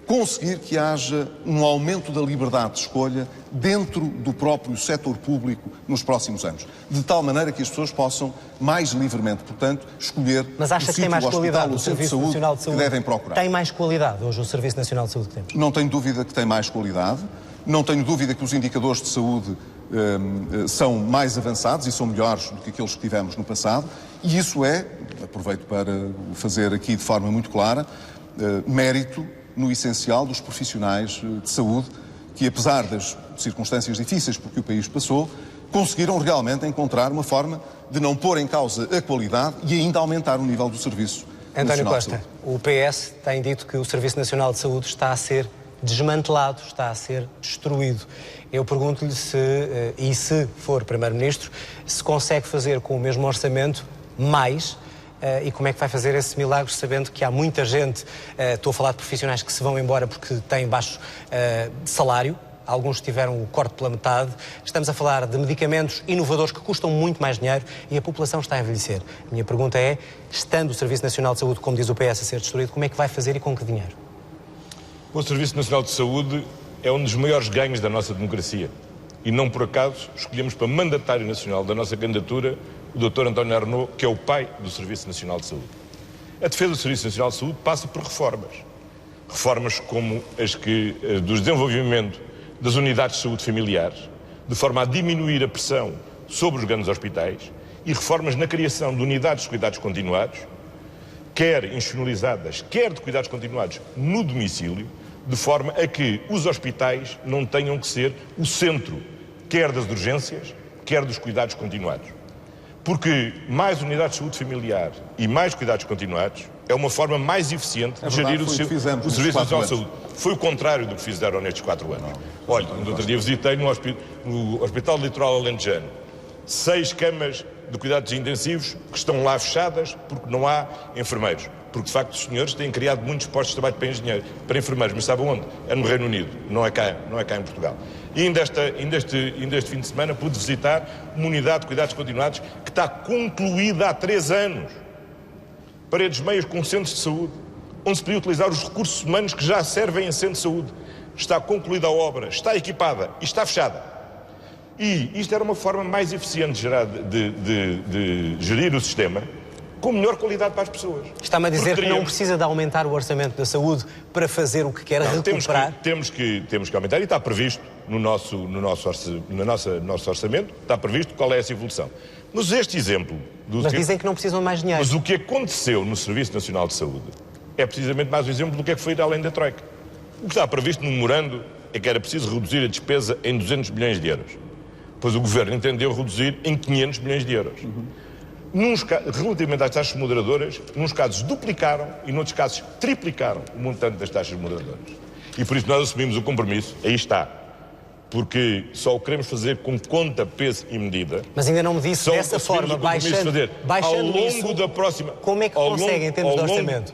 Speaker 4: conseguir que haja um aumento da liberdade de escolha dentro do próprio setor público nos próximos anos, de tal maneira que as pessoas possam mais livremente, portanto, escolher
Speaker 2: Mas acha
Speaker 4: o
Speaker 2: que tem mais qualidade o Serviço Nacional de Saúde
Speaker 4: que devem procurar.
Speaker 2: Tem mais qualidade hoje o Serviço Nacional de Saúde que temos?
Speaker 4: Não tenho dúvida que tem mais qualidade, não tenho dúvida que os indicadores de saúde são mais avançados e são melhores do que aqueles que tivemos no passado, e isso é, aproveito para o fazer aqui de forma muito clara, mérito no essencial dos profissionais de saúde que, apesar das circunstâncias difíceis por que o país passou, conseguiram realmente encontrar uma forma de não pôr em causa a qualidade e ainda aumentar o nível do Serviço
Speaker 2: António
Speaker 4: Nacional
Speaker 2: Costa,
Speaker 4: de Saúde.
Speaker 2: o PS tem dito que o Serviço Nacional de Saúde está a ser desmantelado, está a ser destruído. Eu pergunto-lhe se for Primeiro-Ministro, se consegue fazer com o mesmo orçamento mais. E como é que vai fazer esse milagre, sabendo que há muita gente, estou a falar de profissionais que se vão embora porque têm baixo salário, alguns tiveram o corte pela metade, estamos a falar de medicamentos inovadores que custam muito mais dinheiro e a população está a envelhecer. A minha pergunta é, estando o Serviço Nacional de Saúde, como diz o PS, a ser destruído, como é que vai fazer e com que dinheiro?
Speaker 5: O Serviço Nacional de Saúde é um dos maiores ganhos da nossa democracia e não por acaso escolhemos para mandatário nacional da nossa candidatura o Dr. António Arnaud, que é o pai do Serviço Nacional de Saúde. A defesa do Serviço Nacional de Saúde passa por reformas. Reformas como as que do desenvolvimento das unidades de saúde familiares, de forma a diminuir a pressão sobre os grandes hospitais, e reformas na criação de unidades de cuidados continuados, quer institucionalizadas, quer de cuidados continuados no domicílio, de forma a que os hospitais não tenham que ser o centro, quer das urgências, quer dos cuidados continuados. Porque mais unidades de saúde familiar e mais cuidados continuados é uma forma mais eficiente de gerir o Serviço Nacional de Saúde. Foi o contrário do que fizeram nestes 4 anos. Olha, no outro dia visitei no Hospital Litoral Alentejano 6 camas de cuidados intensivos que estão lá fechadas porque não há enfermeiros. Porque, de facto, os senhores têm criado muitos postos de trabalho para enfermeiros. Mas sabe onde? É no Reino Unido, não é cá em Portugal. E ainda este fim de semana pude visitar uma unidade de cuidados continuados que está concluída há 3 anos. Paredes meias com centros de saúde, onde se podia utilizar os recursos humanos que já servem em centros de saúde. Está concluída a obra, está equipada e está fechada. E isto era uma forma mais eficiente de gerir o sistema com melhor qualidade para as pessoas.
Speaker 2: Está-me a dizer que não precisa de aumentar o orçamento da saúde para fazer o que quer, recuperar?
Speaker 5: Temos que aumentar, e está previsto no nosso orçamento, está previsto qual é essa evolução. Mas este exemplo...
Speaker 2: Mas dizem que não precisam de mais dinheiro.
Speaker 5: Mas o que aconteceu no Serviço Nacional de Saúde é precisamente mais um exemplo do que é que foi ir além da Troika. O que está previsto no memorando é que era preciso reduzir a despesa em 200 milhões de euros. Pois o Governo entendeu reduzir em 500 milhões de euros. Relativamente às taxas moderadoras, nos casos duplicaram e noutros casos triplicaram o montante das taxas moderadoras. E por isso nós assumimos o compromisso, aí está, porque só o queremos fazer com conta, peso e medida.
Speaker 2: Mas ainda não me disse dessa forma, baixando
Speaker 5: ao longo
Speaker 2: isso,
Speaker 5: da próxima...
Speaker 2: Como é que conseguem em termos de orçamento?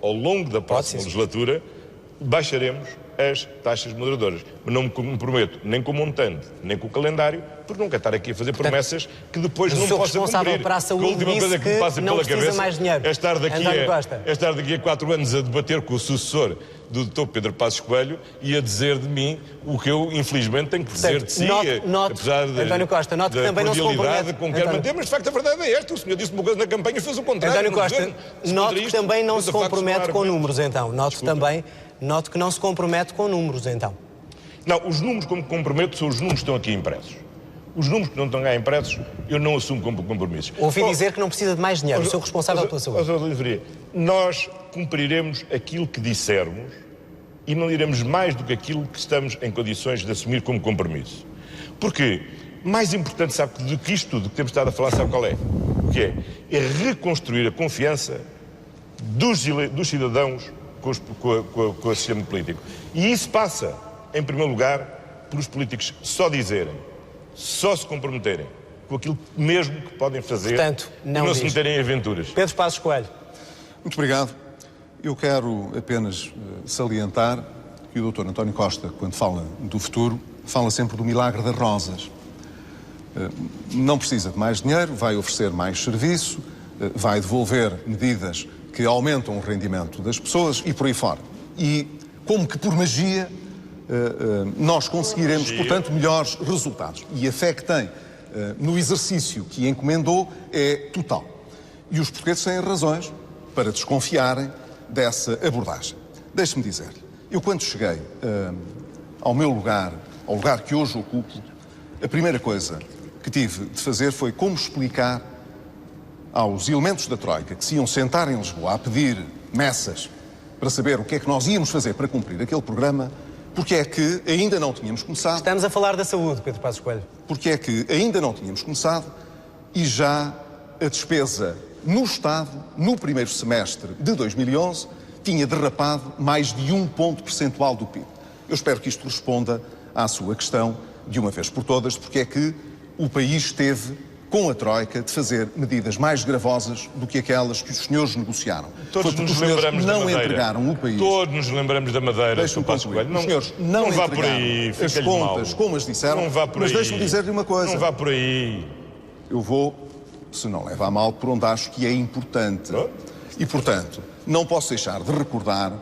Speaker 5: Ao longo da próxima legislatura, baixaremos as taxas moderadoras. Mas não me comprometo nem com o montante, nem com o calendário, porque não quero estar aqui a fazer promessas que depois não possa cumprir.
Speaker 2: Para a saúde,
Speaker 5: a última coisa que me passa pela cabeça
Speaker 2: mais dinheiro.
Speaker 5: É estar daqui a 4 anos a debater com o sucessor do Dr. Pedro Passos Coelho e a dizer de mim o que eu, infelizmente, tenho que dizer de si, apesar
Speaker 2: António Costa, note que também não se compromete
Speaker 5: com que quero manter, mas de facto a verdade é esta. O senhor disse uma coisa na campanha e fez o contrário.
Speaker 2: António Costa, note que também não se compromete com números, então. Note que não se compromete com números, então.
Speaker 5: Não, os números como comprometo são os números que estão aqui impressos. Os números que não estão cá impressos, eu não assumo como compromissos.
Speaker 2: Ouvi dizer que não precisa de mais dinheiro, sou responsável pela saúde.
Speaker 5: Nós cumpriremos aquilo que dissermos e não iremos mais do que aquilo que estamos em condições de assumir como compromisso. Porque mais importante, sabe, do que isto tudo que temos estado a falar, sabe qual é? O que é? É reconstruir a confiança dos cidadãos com o sistema político. E isso passa, em primeiro lugar, por os políticos só dizerem, só se comprometerem com aquilo mesmo que podem fazer.
Speaker 2: Portanto, não
Speaker 5: se meterem em aventuras.
Speaker 2: Pedro Passos Coelho.
Speaker 4: Muito obrigado. Eu quero apenas salientar que o Dr. António Costa, quando fala do futuro, fala sempre do milagre das rosas. Não precisa de mais dinheiro, vai oferecer mais serviço, vai devolver medidas que aumentam o rendimento das pessoas e por aí fora. E, como que por magia, nós conseguiremos, portanto, melhores resultados. E a fé que tem no exercício que encomendou é total. E os portugueses têm razões para desconfiarem dessa abordagem. Deixe-me dizer-lhe, eu quando cheguei ao meu lugar, ao lugar que hoje ocupo, a primeira coisa que tive de fazer foi como explicar aos elementos da Troika que se iam sentar em Lisboa a pedir messas para saber o que é que nós íamos fazer para cumprir aquele programa, porque é que ainda não tínhamos começado.
Speaker 2: Estamos a falar da saúde, Pedro Passos Coelho.
Speaker 4: Porque é que ainda não tínhamos começado e já a despesa no Estado, no primeiro semestre de 2011, tinha derrapado mais de 1 ponto percentual do PIB. Eu espero que isto responda à sua questão de uma vez por todas, porque é que o país teve, com a Troika, de fazer medidas mais gravosas do que aquelas que os senhores negociaram.
Speaker 5: Todos nos lembramos da Madeira.
Speaker 4: Não entregaram o país.
Speaker 5: Todos nos lembramos da Madeira.
Speaker 4: Deixe-me concluir. Os senhores não
Speaker 5: vá
Speaker 4: entregaram
Speaker 5: por aí,
Speaker 4: as contas como as disseram.
Speaker 5: Não vá por
Speaker 4: mas
Speaker 5: aí.
Speaker 4: deixe-me dizer-lhe uma coisa.
Speaker 5: Não vá por aí.
Speaker 4: Eu vou, se não leva a mal, por onde acho que é importante. E, portanto, não posso deixar de recordar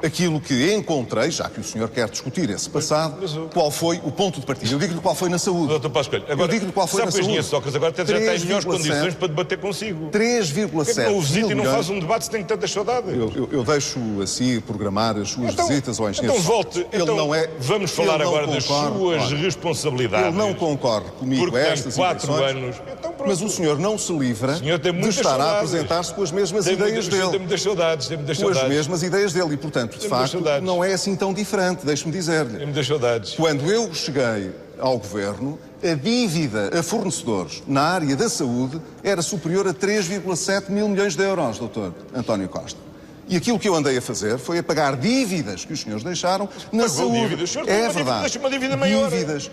Speaker 4: aquilo que encontrei, já que o senhor quer discutir esse passado, qual foi o ponto de partida. Eu digo-lhe qual foi na saúde.
Speaker 5: Dr. Passos Coelho, agora,
Speaker 4: eu digo-lhe qual foi na saúde.
Speaker 5: Sócrates agora até já tem melhores condições para debater consigo.
Speaker 4: 3,7
Speaker 5: Por que não o visita e não faz um debate se tem tantas saudades?
Speaker 4: Eu deixo assim programar as suas visitas ao engenheiro.
Speaker 5: Então volte. Vamos falar agora das suas responsabilidades.
Speaker 4: Ele não concorre comigo
Speaker 5: porque
Speaker 4: estas
Speaker 5: tem 4 anos.
Speaker 4: Mas o senhor não se livra de estar a apresentar-se com as mesmas ideias dele.
Speaker 5: Tem muitas saudades.
Speaker 4: Com as mesmas ideias dele e, portanto, de facto, não é assim tão diferente, deixe-me dizer-lhe.
Speaker 5: Tem muitas saudades.
Speaker 4: Quando eu cheguei ao governo, a dívida a fornecedores na área da saúde era superior a 3,7 mil milhões de euros, Dr. António Costa. E aquilo que eu andei a fazer foi a pagar dívidas que os senhores deixaram na saúde. É verdade.
Speaker 5: Deixa uma dívida maior.
Speaker 4: Dívidas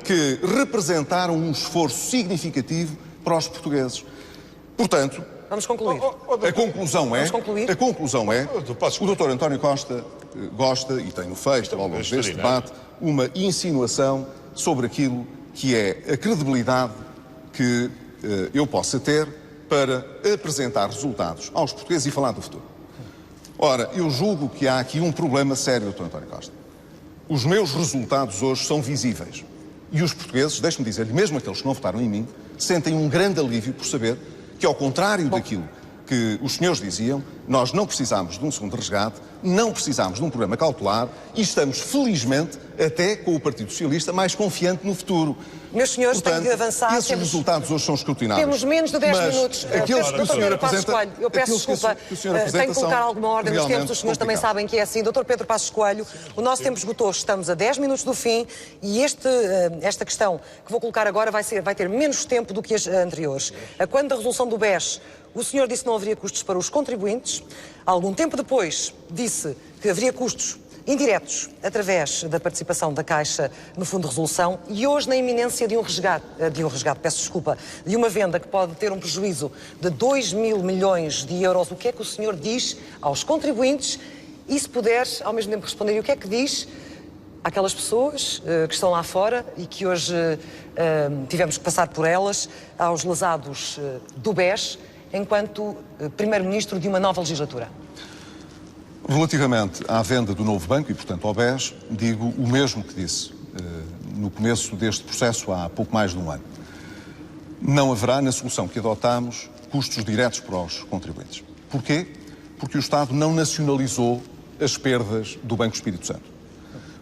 Speaker 4: que representaram um esforço significativo para os portugueses. Portanto,
Speaker 3: vamos concluir.
Speaker 4: A conclusão é, o Dr. António Costa gosta, e tem feito ao longo deste debate, uma insinuação sobre aquilo que é a credibilidade que eu possa ter para apresentar resultados aos portugueses e falar do futuro. Ora, eu julgo que há aqui um problema sério, Dr. António Costa. Os meus resultados hoje são visíveis. E os portugueses, deixe-me dizer-lhe, mesmo aqueles que não votaram em mim, sentem um grande alívio por saber que, ao contrário daquilo que os senhores diziam, nós não precisámos de um segundo resgate, não precisámos de um programa cautelar e estamos, felizmente, até com o Partido Socialista, mais confiante no futuro.
Speaker 3: Meus senhores,
Speaker 4: portanto,
Speaker 3: tenho de avançar.
Speaker 4: Esses resultados hoje são escrutináveis.
Speaker 3: Temos menos de 10 minutos.
Speaker 4: Aqueles que o senhor apresenta,
Speaker 3: eu peço desculpa, tenho que colocar alguma ordem nos tempos, os senhores também sabem que é assim. Dr. Pedro Passos Coelho, o nosso tempo esgotou, estamos a 10 minutos do fim e esta questão que vou colocar agora vai ter menos tempo do que as anteriores. Quando da resolução do BES, o senhor disse que não haveria custos para os contribuintes. Algum tempo depois disse que haveria custos indiretos através da participação da Caixa no Fundo de Resolução e hoje na iminência de uma venda que pode ter um prejuízo de 2 mil milhões de euros. O que é que o senhor diz aos contribuintes? E se puder, ao mesmo tempo, responder, o que é que diz àquelas pessoas que estão lá fora e que hoje tivemos que passar por elas, aos lesados do BES, enquanto Primeiro-Ministro de uma nova legislatura?
Speaker 4: Relativamente à venda do novo banco e, portanto, ao BES, digo o mesmo que disse no começo deste processo há pouco mais de um ano. Não haverá, na solução que adotámos, custos diretos para os contribuintes. Porquê? Porque o Estado não nacionalizou as perdas do Banco Espírito Santo.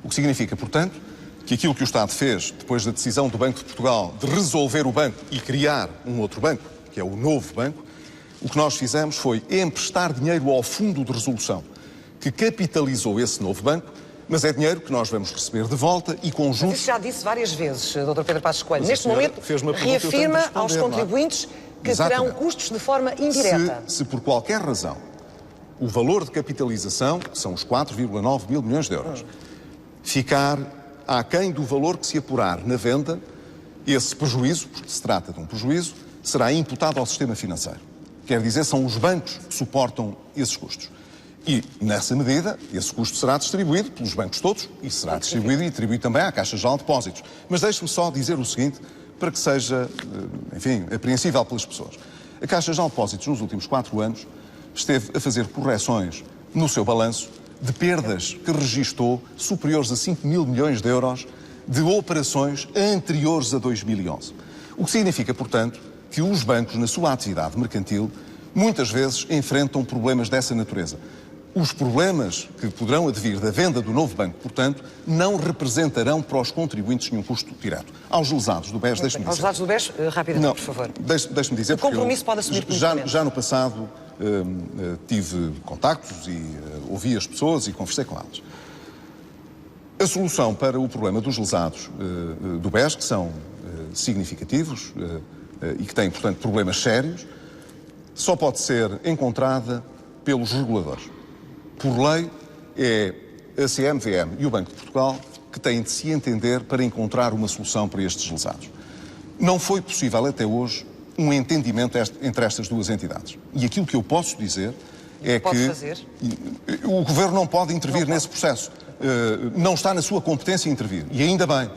Speaker 4: O que significa, portanto, que aquilo que o Estado fez depois da decisão do Banco de Portugal de resolver o banco e criar um outro banco, que é o novo banco, o que nós fizemos foi emprestar dinheiro ao Fundo de Resolução, que capitalizou esse novo banco, mas é dinheiro que nós vamos receber de volta e conjunto...
Speaker 3: Mas isso já disse várias vezes, Dr. Pedro Passos Coelho. Neste momento, reafirma aos contribuintes que terão custos de forma indireta.
Speaker 4: Se por qualquer razão o valor de capitalização, que são os 4,9 mil milhões de euros, ficar aquém do valor que se apurar na venda, esse prejuízo, porque se trata de um prejuízo, será imputado ao sistema financeiro. Quer dizer, são os bancos que suportam esses custos. E, nessa medida, esse custo será distribuído pelos bancos todos e será distribuído e atribuído também à Caixa Geral de Depósitos. Mas deixe-me só dizer o seguinte, para que seja, enfim, apreensível pelas pessoas. A Caixa Geral de Depósitos, nos últimos 4 anos, esteve a fazer correções no seu balanço de perdas que registou superiores a 5 mil milhões de euros de operações anteriores a 2011. O que significa, portanto, que os bancos, na sua atividade mercantil, muitas vezes enfrentam problemas dessa natureza. Os problemas que poderão advir da venda do novo banco, portanto, não representarão para os contribuintes nenhum custo direto. Aos lesados do BES, deixe-me dizer...
Speaker 3: Aos lesados do BES, rapidamente,
Speaker 4: não,
Speaker 3: por favor.
Speaker 4: Deixe-me dizer...
Speaker 3: O compromisso pode assumir
Speaker 4: já no passado tive contactos e ouvi as pessoas e conversei com elas. A solução para o problema dos lesados do BES, que são significativos e que têm, portanto, problemas sérios, só pode ser encontrada pelos reguladores. Por lei, é a CMVM e o Banco de Portugal que têm de se entender para encontrar uma solução para estes lesados. Não foi possível até hoje um entendimento entre estas duas entidades. E aquilo que eu posso dizer é que o Governo não pode intervir nesse processo. Não está na sua competência intervir. E ainda bem.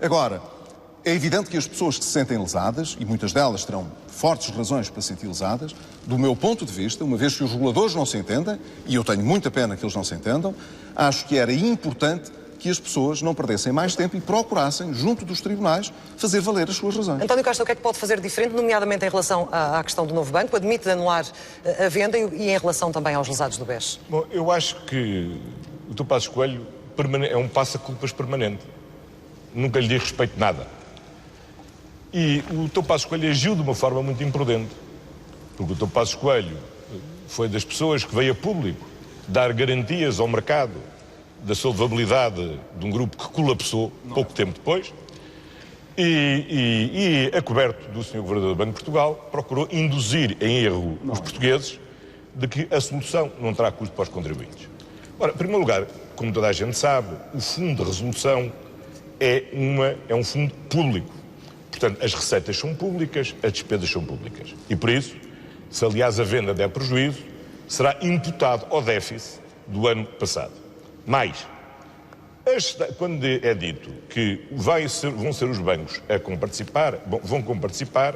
Speaker 4: Agora, é evidente que as pessoas que se sentem lesadas, e muitas delas terão fortes razões para se sentir lesadas, do meu ponto de vista, uma vez que os reguladores não se entendem, e eu tenho muita pena que eles não se entendam, acho que era importante que as pessoas não perdessem mais tempo e procurassem, junto dos tribunais, fazer valer as suas razões.
Speaker 3: António Costa, o que é que pode fazer diferente, nomeadamente em relação à questão do novo banco? Admite anular a venda e em relação também aos lesados do BES?
Speaker 5: Bom, eu acho que o Dr. Passos Coelho é um passa-culpas permanente. Nunca lhe diz respeito de nada. E o Dr. Passos Coelho agiu de uma forma muito imprudente. Porque o Dr. Passos Coelho foi das pessoas que veio a público dar garantias ao mercado da salvabilidade de um grupo que colapsou pouco tempo depois e a coberto do Sr. Governador do Banco de Portugal, procurou induzir em erro os portugueses de que a solução não terá custo para os contribuintes. Ora, em primeiro lugar, como toda a gente sabe, o Fundo de Resolução é um fundo público. Portanto, as receitas são públicas, as despesas são públicas. E por isso, se aliás a venda der prejuízo, será imputado ao déficit do ano passado. Mais, quando é dito que vão ser os bancos vão comparticipar,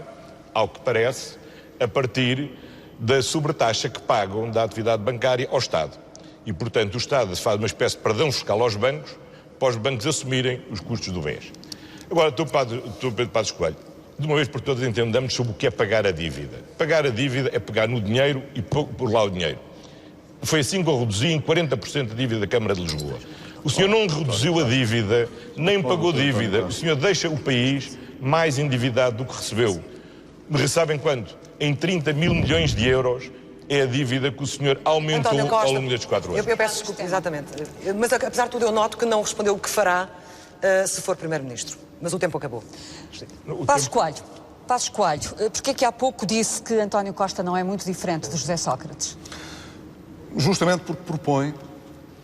Speaker 5: ao que parece, a partir da sobretaxa que pagam da atividade bancária ao Estado. E, portanto, o Estado faz uma espécie de perdão fiscal aos bancos para os bancos assumirem os custos do BES. Agora, Dr. Pedro Passos Coelho, de uma vez por todas entendamos sobre o que é pagar a dívida. Pagar a dívida é pegar no dinheiro e por lá o dinheiro. Foi assim que eu reduzi em 40% a dívida da Câmara de Lisboa. O senhor não reduziu a dívida, nem pagou dívida. O senhor deixa o país mais endividado do que recebeu. Mas sabem quanto? Em 30 mil milhões de euros é a dívida que o senhor aumentou ao longo destes 4 anos.
Speaker 3: Eu peço desculpa, exatamente. Mas apesar de tudo eu noto que não respondeu o que fará se for Primeiro-Ministro. Mas o tempo acabou.
Speaker 1: Passos Coelho, porque é que há pouco disse que António Costa não é muito diferente de José Sócrates?
Speaker 4: Justamente porque propõe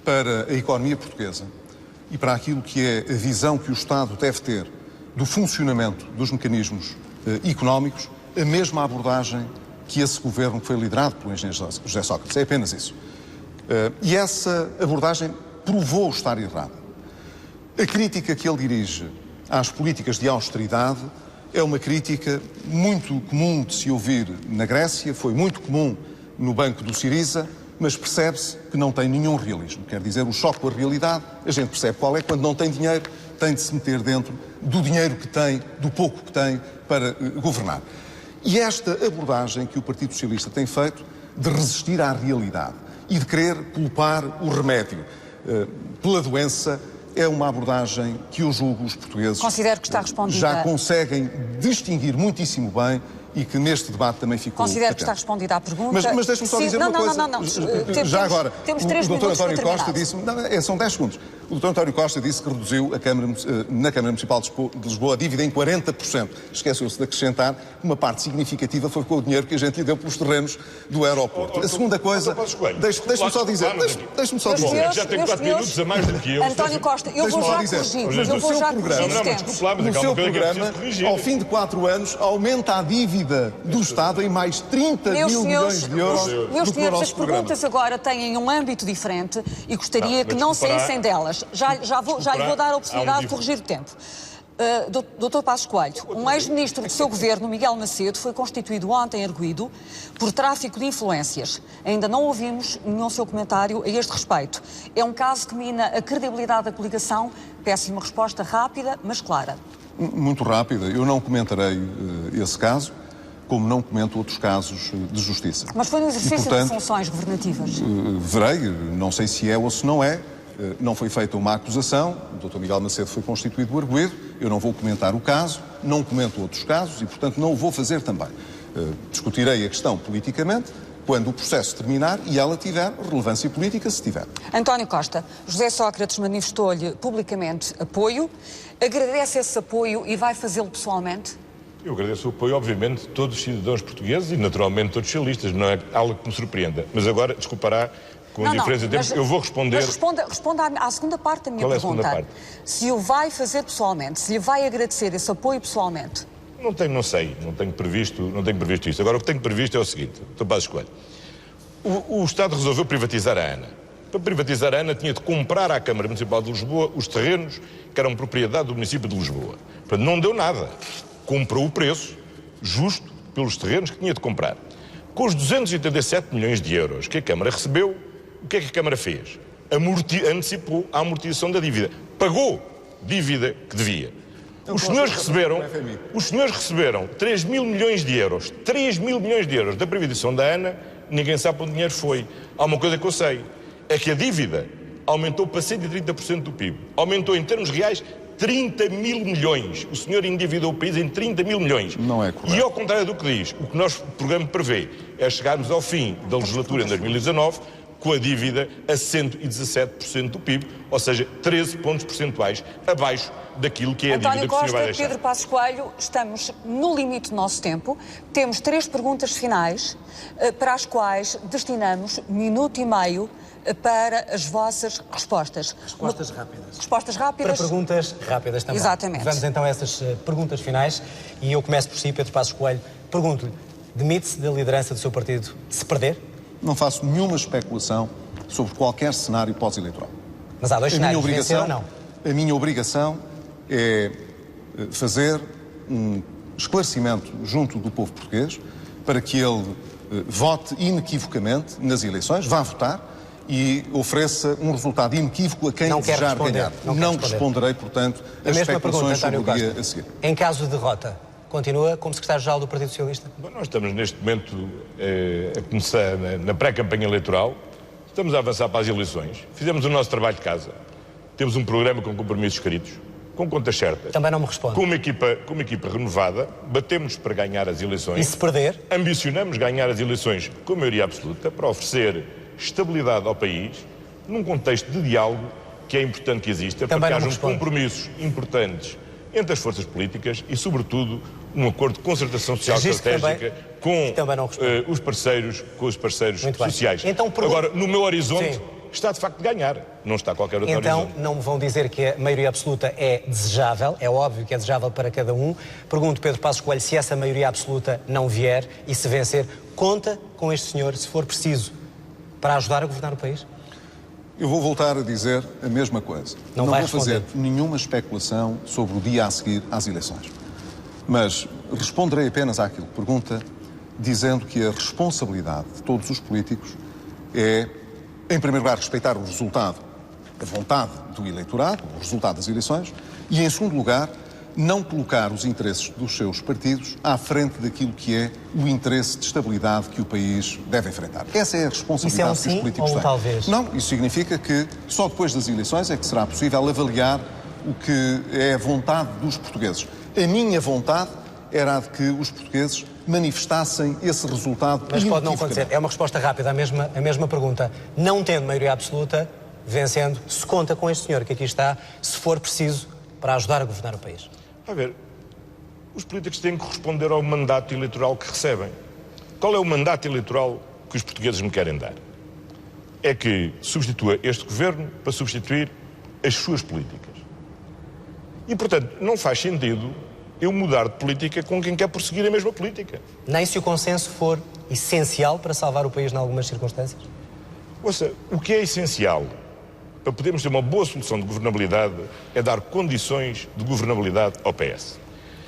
Speaker 4: para a economia portuguesa e para aquilo que é a visão que o Estado deve ter do funcionamento dos mecanismos económicos, a mesma abordagem que esse governo que foi liderado pelo engenheiro José Sócrates. É apenas isso. E essa abordagem provou estar errada. A crítica que ele dirige às políticas de austeridade é uma crítica muito comum de se ouvir na Grécia, foi muito comum no banco do Syriza, mas percebe-se que não tem nenhum realismo. Quer dizer, o choque com a realidade, a gente percebe qual é. Quando não tem dinheiro, tem de se meter dentro do dinheiro que tem, do pouco que tem, para governar. E esta abordagem que o Partido Socialista tem feito de resistir à realidade e de querer culpar o remédio pela doença é uma abordagem que eu julgo os portugueses
Speaker 1: Considero que está respondida.
Speaker 4: Já conseguem distinguir muitíssimo bem e que neste debate também ficou
Speaker 1: Considero
Speaker 4: patente.
Speaker 1: que está respondida à pergunta.
Speaker 4: Mas deixe-me só dizer uma coisa. Já agora,
Speaker 1: temos
Speaker 4: o
Speaker 1: 3
Speaker 4: Dr.
Speaker 1: minutos
Speaker 4: António
Speaker 1: para
Speaker 4: Costa
Speaker 1: terminar.
Speaker 4: disse... são 10 segundos. O Dr. António Costa disse que reduziu na Câmara Municipal de Lisboa a dívida em 40%. Esqueceu-se de acrescentar que uma parte significativa foi com o dinheiro que a gente lhe deu pelos terrenos do aeroporto. A segunda coisa... Deixe-me só dizer... Deixe-me só dizer...
Speaker 5: Já tem 4 minutos a mais do que eu.
Speaker 1: António Costa, eu vou já corrigir. Eu vou já corrigir os tempos.
Speaker 4: No seu programa, ao fim de 4 anos, aumenta a dívida do Estado em mais 30 mil milhões de euros.
Speaker 1: Meus senhores, as perguntas agora têm um âmbito diferente e gostaria que não saíssem delas. Já lhe vou dar a oportunidade de corrigir o tempo. Dr. Passos Coelho, um ex-ministro do seu governo, Miguel Macedo, foi constituído ontem arguido por tráfico de influências. Ainda não ouvimos nenhum seu comentário a este respeito. É um caso que mina a credibilidade da coligação. Peço-lhe uma resposta rápida, mas clara.
Speaker 4: Muito rápida. Eu não comentarei esse caso, como não comento outros casos de justiça.
Speaker 1: Mas foi no exercício de funções governativas?
Speaker 4: Verei, não sei se é ou se não é. Não foi feita uma acusação, o Dr. Miguel Macedo foi constituído arguido, eu não vou comentar o caso, não comento outros casos e, portanto, não o vou fazer também. Discutirei a questão politicamente quando o processo terminar e ela tiver relevância política, se tiver.
Speaker 1: António Costa, José Sócrates manifestou-lhe publicamente apoio, agradece esse apoio e vai fazê-lo pessoalmente?
Speaker 5: Eu agradeço o apoio, obviamente, de todos os cidadãos portugueses e, naturalmente, todos os socialistas. Não é algo que me surpreenda. Mas agora, desculpará, com a diferença de tempo, eu vou responder...
Speaker 1: Mas responda à segunda parte da minha
Speaker 5: pergunta.
Speaker 1: Qual é a segunda parte? Se o vai fazer pessoalmente, se lhe vai agradecer esse apoio pessoalmente.
Speaker 5: Não tenho previsto isto. Agora, o que tenho previsto é o seguinte, Dr. Passos Coelho. O Estado resolveu privatizar a ANA. Para privatizar a ANA tinha de comprar à Câmara Municipal de Lisboa os terrenos que eram propriedade do município de Lisboa. Portanto, não deu nada. Comprou o preço justo pelos terrenos que tinha de comprar. Com os 287 milhões de euros que a Câmara recebeu, o que é que a Câmara fez? Antecipou a amortização da dívida. Pagou dívida que devia. Os senhores receberam 3 mil milhões de euros. 3 mil milhões de euros da privatização da ANA, ninguém sabe onde o dinheiro foi. Há uma coisa que eu sei, é que a dívida aumentou para 130% do PIB. Aumentou em termos reais 30 mil milhões. O senhor endividou o país em 30 mil milhões.
Speaker 4: Não é correto.
Speaker 5: E ao contrário do que diz, o que o nosso programa prevê é chegarmos ao fim da legislatura em 2019 com a dívida a 117% do PIB, ou seja, 13 pontos percentuais abaixo daquilo que é a dívida que o senhor vai deixar.
Speaker 1: Pedro Passos Coelho, estamos no limite do nosso tempo. Temos 3 perguntas finais para as quais destinamos 1,5 minuto para as vossas respostas.
Speaker 2: Respostas rápidas.
Speaker 1: Respostas rápidas.
Speaker 2: Para perguntas rápidas também.
Speaker 1: Exatamente.
Speaker 2: Vamos então a essas perguntas finais e eu começo por si, Pedro Passos Coelho. Pergunto-lhe, demite-se da liderança do seu partido se perder?
Speaker 4: Não faço nenhuma especulação sobre qualquer cenário pós-eleitoral.
Speaker 2: Mas há 2 cenários, vencer ou não?
Speaker 4: A minha obrigação é fazer um esclarecimento junto do povo português para que ele vote inequivocamente nas eleições, vá votar e ofereça um resultado inequívoco a quem desejar ganhar. Não responderei, portanto, as especulações sobre o dia a seguir.
Speaker 2: Em caso de derrota, continua como secretário-geral do Partido Socialista?
Speaker 5: Bom, nós estamos neste momento a começar na pré-campanha eleitoral, estamos a avançar para as eleições, fizemos o nosso trabalho de casa, temos um programa com compromissos escritos, com contas certas.
Speaker 2: Também não me responde.
Speaker 5: Com uma equipa renovada, batemos para ganhar as eleições.
Speaker 2: E se perder?
Speaker 5: Ambicionamos ganhar as eleições com maioria absoluta para oferecer estabilidade ao país num contexto de diálogo que é importante que exista, para que hajam compromissos importantes entre as forças políticas e, sobretudo, um acordo de concertação social estratégica com os parceiros sociais.
Speaker 2: Então,
Speaker 5: agora, no meu horizonte, está de facto de ganhar. Não está qualquer outro horizonte.
Speaker 2: Então, não me vão dizer que a maioria absoluta é desejável, é óbvio que é desejável para cada um. Pergunto, Pedro Passos Coelho, se essa maioria absoluta não vier e se vencer, conta com este senhor, se for preciso, para ajudar a governar o país?
Speaker 4: Eu vou voltar a dizer a mesma coisa.
Speaker 2: Não
Speaker 4: vou fazer nenhuma especulação sobre o dia a seguir às eleições. Mas responderei apenas àquilo que pergunta, dizendo que a responsabilidade de todos os políticos é, em primeiro lugar, respeitar o resultado, a vontade do eleitorado, o resultado das eleições, e, em segundo lugar, não colocar os interesses dos seus partidos à frente daquilo que é o interesse de estabilidade que o país deve enfrentar. Essa é a responsabilidade que os políticos têm.
Speaker 2: Talvez?
Speaker 4: Não, isso significa que só depois das eleições é que será possível avaliar o que é a vontade dos portugueses. A minha vontade era a de que os portugueses manifestassem esse resultado.
Speaker 2: Mas pode não acontecer. É uma resposta rápida à mesma pergunta. Não tendo maioria absoluta, vencendo, se conta com este senhor que aqui está, se for preciso, para ajudar a governar o país.
Speaker 5: A ver, os políticos têm que responder ao mandato eleitoral que recebem. Qual é o mandato eleitoral que os portugueses me querem dar? É que substitua este governo para substituir as suas políticas. E, portanto, não faz sentido eu mudar de política com quem quer prosseguir a mesma política.
Speaker 2: Nem se o consenso for essencial para salvar o país em algumas circunstâncias?
Speaker 5: Ouça, o que é essencial para podermos ter uma boa solução de governabilidade é dar condições de governabilidade ao PS.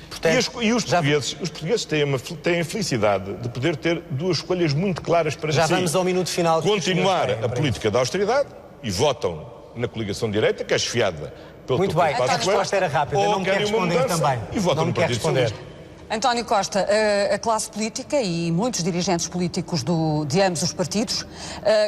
Speaker 5: Portanto, os portugueses têm a felicidade de poder ter duas escolhas muito claras para si.
Speaker 2: Já vamos ao minuto final.
Speaker 5: Continuar a política da austeridade e votam na coligação direita, que é esfiada pelo
Speaker 2: Muito bem, a resposta era rápida, não me quer responder também.
Speaker 5: E votam no Partido Socialista.
Speaker 1: António Costa, a classe política e muitos dirigentes políticos de ambos os partidos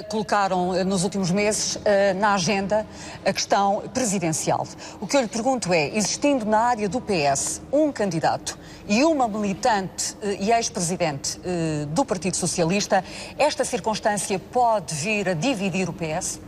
Speaker 1: colocaram nos últimos meses na agenda a questão presidencial. O que eu lhe pergunto é, existindo na área do PS um candidato e uma militante e ex-presidente do Partido Socialista, esta circunstância pode vir a dividir o PS?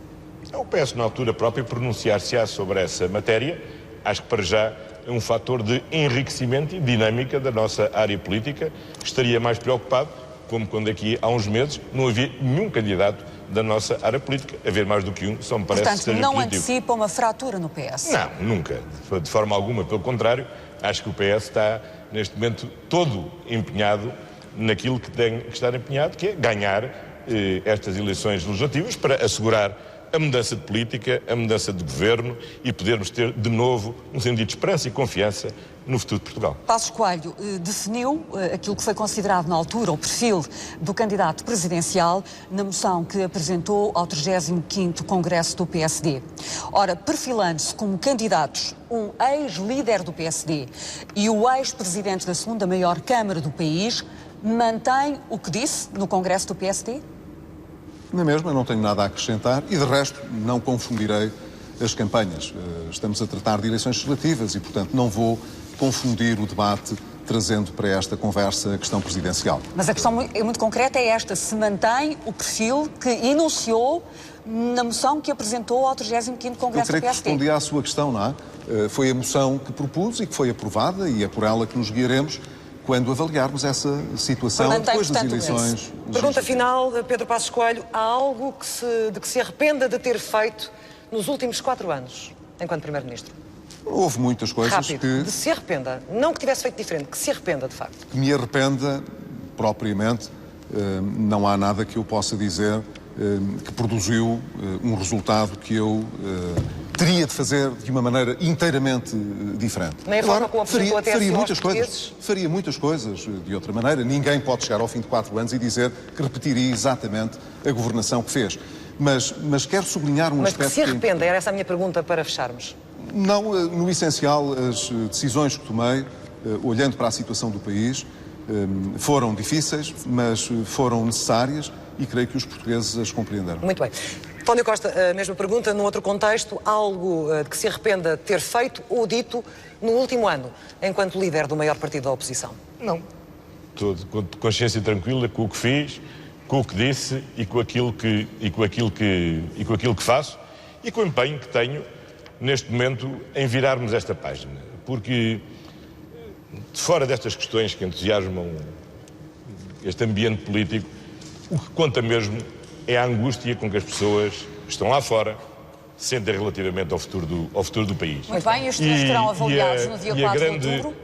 Speaker 5: O PS, na altura própria, pronunciar-se-á sobre essa matéria. Acho que, para já, é um fator de enriquecimento e dinâmica da nossa área política. Estaria mais preocupado, como quando aqui há uns meses não havia nenhum candidato da nossa área política. Haver mais do que um, só me parece que seja positivo.
Speaker 1: Portanto, não antecipa uma fratura no PS?
Speaker 5: Não, nunca. De forma alguma. Pelo contrário, acho que o PS está, neste momento, todo empenhado naquilo que tem que estar empenhado, que é ganhar estas eleições legislativas para assegurar a mudança de política, a mudança de governo e podermos ter, de novo, um sentido de esperança e confiança no futuro de Portugal.
Speaker 1: Passos Coelho definiu aquilo que foi considerado na altura o perfil do candidato presidencial na moção que apresentou ao 35º Congresso do PSD. Ora, perfilando-se como candidatos um ex-líder do PSD e o ex-presidente da segunda maior Câmara do país, mantém o que disse no Congresso do PSD?
Speaker 4: Na mesma, não tenho nada a acrescentar e, de resto, não confundirei as campanhas. Estamos a tratar de eleições legislativas e, portanto, não vou confundir o debate trazendo para esta conversa a questão presidencial.
Speaker 1: Mas a questão muito concreta é esta: se mantém o perfil que enunciou na moção que apresentou ao 35º Congresso do PSD?
Speaker 4: Eu creio que respondi à sua questão, não é? Foi a moção que propus e que foi aprovada e é por ela que nos guiaremos quando avaliarmos essa situação depois das eleições.
Speaker 3: Pergunta final, Pedro Passos Coelho. Há algo de que se arrependa de ter feito nos últimos 4 anos, enquanto Primeiro-Ministro?
Speaker 4: Houve muitas coisas
Speaker 3: Rápido, de se arrependa. Não que tivesse feito diferente, que se arrependa, de facto.
Speaker 4: Que me arrependa, propriamente, não há nada que eu possa dizer que produziu um resultado que eu teria de fazer de uma maneira inteiramente diferente.
Speaker 3: Nem a forma como apresentou até
Speaker 4: faria muitas coisas de outra maneira. Ninguém pode chegar ao fim de 4 anos e dizer que repetiria exatamente a governação que fez. Mas quero sublinhar um
Speaker 3: Mas
Speaker 4: aspecto...
Speaker 3: que se arrependa, era essa a minha pergunta para fecharmos.
Speaker 4: Não, no essencial, as decisões que tomei, olhando para a situação do país, foram difíceis, mas foram necessárias e creio que os portugueses as compreenderam.
Speaker 3: Muito bem. António Costa, a mesma pergunta, num outro contexto, algo de que se arrependa de ter feito ou dito no último ano, enquanto líder do maior partido da oposição?
Speaker 5: Não. Estou com consciência tranquila com o que fiz, com o que disse e com aquilo que faço e com o empenho que tenho neste momento em virarmos esta página. Porque de fora destas questões que entusiasmam este ambiente político, o que conta mesmo é a angústia com que as pessoas estão lá fora sentem relativamente ao futuro do país.
Speaker 1: Muito bem, e os estudos serão avaliados no dia 4 de outubro.
Speaker 5: E a grande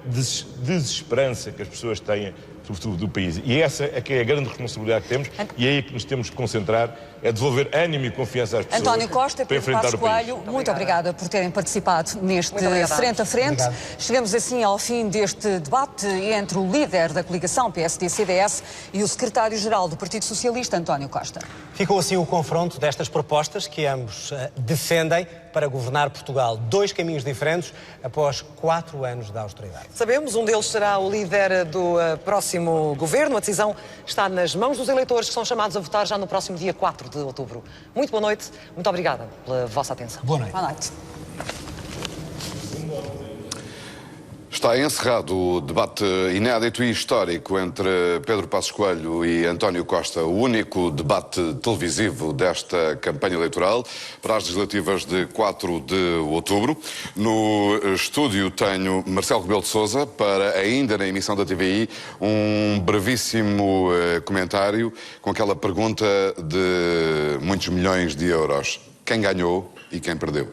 Speaker 5: desesperança que as pessoas têm sobre o futuro do país. E essa é que é a grande responsabilidade que temos e é aí que nos temos que concentrar, é devolver ânimo e confiança às pessoas.
Speaker 1: António Costa e
Speaker 5: para
Speaker 1: Pedro
Speaker 5: enfrentar
Speaker 1: Passos
Speaker 5: o país.
Speaker 1: Coelho, muito obrigada por terem participado neste Frente a Frente.
Speaker 2: Obrigado.
Speaker 1: Chegamos assim ao fim deste debate entre o líder da coligação PSD-CDS e o secretário-geral do Partido Socialista, António Costa.
Speaker 2: Ficou assim o confronto destas propostas que ambos defendem para governar Portugal. 2 caminhos diferentes após 4 anos de austeridade.
Speaker 3: Sabemos, um deles será o líder do próximo governo. A decisão está nas mãos dos eleitores que são chamados a votar já no próximo dia 4 de outubro. Muito boa noite, muito obrigada pela vossa atenção.
Speaker 2: Boa noite.
Speaker 1: Boa noite.
Speaker 6: Está encerrado o debate inédito e histórico entre Pedro Passos Coelho e António Costa, o único debate televisivo desta campanha eleitoral para as legislativas de 4 de outubro. No estúdio tenho Marcelo Rebelo de Sousa para, ainda na emissão da TVI, um brevíssimo comentário com aquela pergunta de muitos milhões de euros. Quem ganhou e quem perdeu?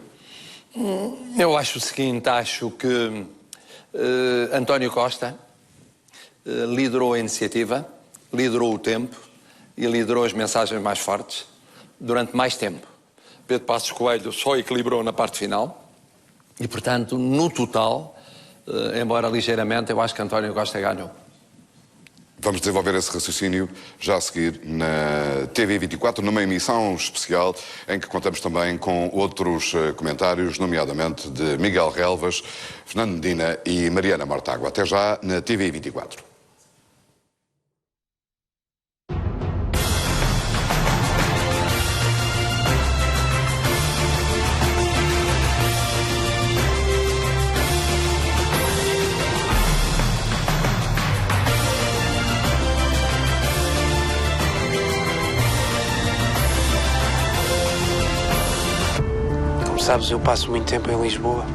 Speaker 7: Eu acho o seguinte, acho que António Costa liderou a iniciativa, liderou o tempo e liderou as mensagens mais fortes durante mais tempo. Pedro Passos Coelho só equilibrou na parte final e, portanto, no total, embora ligeiramente, eu acho que António Costa ganhou.
Speaker 6: Vamos desenvolver esse raciocínio já a seguir na TV24, numa emissão especial em que contamos também com outros comentários, nomeadamente de Miguel Relvas, Fernando Medina e Mariana Mortágua. Até já na TV24.
Speaker 8: Sabes, eu passo muito tempo em Lisboa.